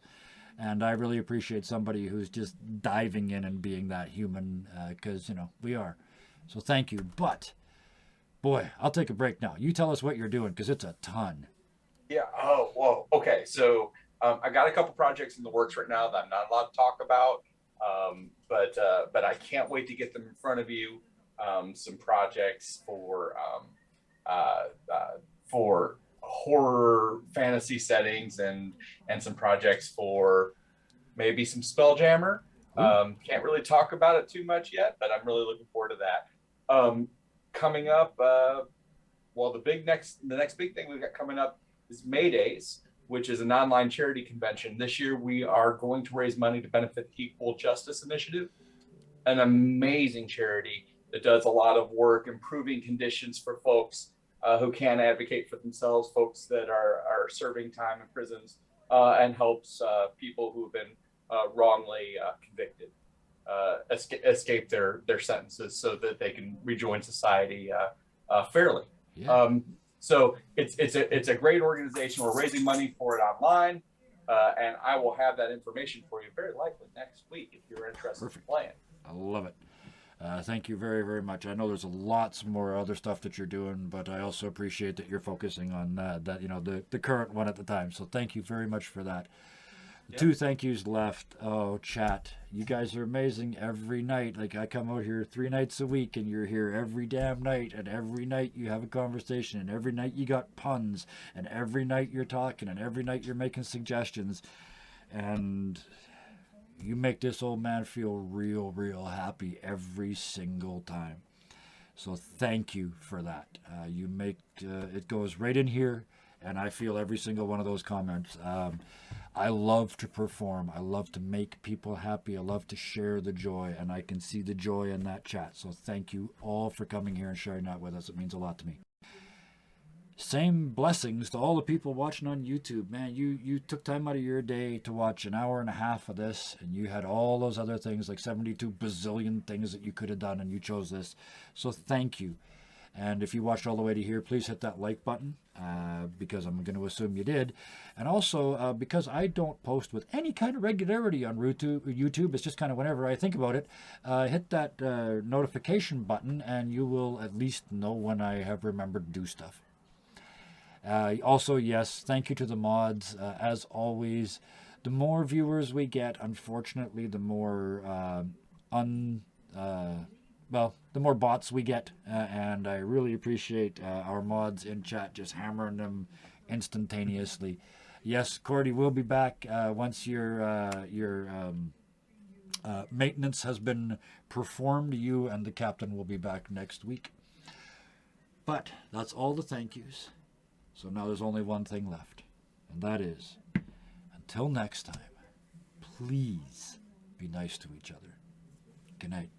And I really appreciate somebody who's just diving in and being that human, because, we are. So thank you. But, boy, I'll take a break now. You tell us what you're doing, because it's a ton. Yeah. Oh, whoa. Okay. So I got a couple projects in the works right now that I'm not allowed to talk about, but I can't wait to get them in front of you. Some projects for horror fantasy settings and some projects for maybe some Spelljammer. Can't really talk about it too much yet, but I'm really looking forward to that. Coming up, the next big thing we've got coming up is May Days, which is an online charity convention. This year we are going to raise money to benefit the Equal Justice Initiative, an amazing charity that does a lot of work improving conditions for folks who can't advocate for themselves, folks that are serving time in prisons, and helps people who have been wrongly convicted escape their sentences so that they can rejoin society fairly. Yeah. So it's a great organization. We're raising money for it online, and I will have that information for you very likely next week if you're interested in playing. I love it. Thank you very, very much. I know there's lots more other stuff that you're doing, but I also appreciate that you're focusing on the current one at the time. So thank you very much for that. Yeah. 2 thank yous left. Oh, chat. You guys are amazing every night. Like, I come out here 3 nights a week, and you're here every damn night, and every night you have a conversation, and every night you got puns, and every night you're talking, and every night you're making suggestions. And you make this old man feel real, real happy every single time. So thank you for that. You make it goes right in here, and I feel every single one of those comments. I love to perform. I love to make people happy. I love to share the joy, and I can see the joy in that chat. So thank you all for coming here and sharing that with us. It means a lot to me. same blessings to all the people watching on YouTube. Man, you took time out of your day to watch an hour and a half of this, and you had all those other things, like 72 bazillion things that you could have done, and you chose this. So thank you. And if you watched all the way to here, please hit that like button, because I'm going to assume you did. And also, because I don't post with any kind of regularity on YouTube, it's just kind of whenever I think about it, hit that notification button, and you will at least know when I have remembered to do stuff. Also, yes, thank you to the mods. As always, the more viewers we get, unfortunately, the more the more bots we get, and I really appreciate our mods in chat just hammering them instantaneously. Yes, Cordy will be back once your maintenance has been performed. You and the captain will be back next week. But that's all the thank yous. So now there's only one thing left, and that is, until next time, please be nice to each other. Good night.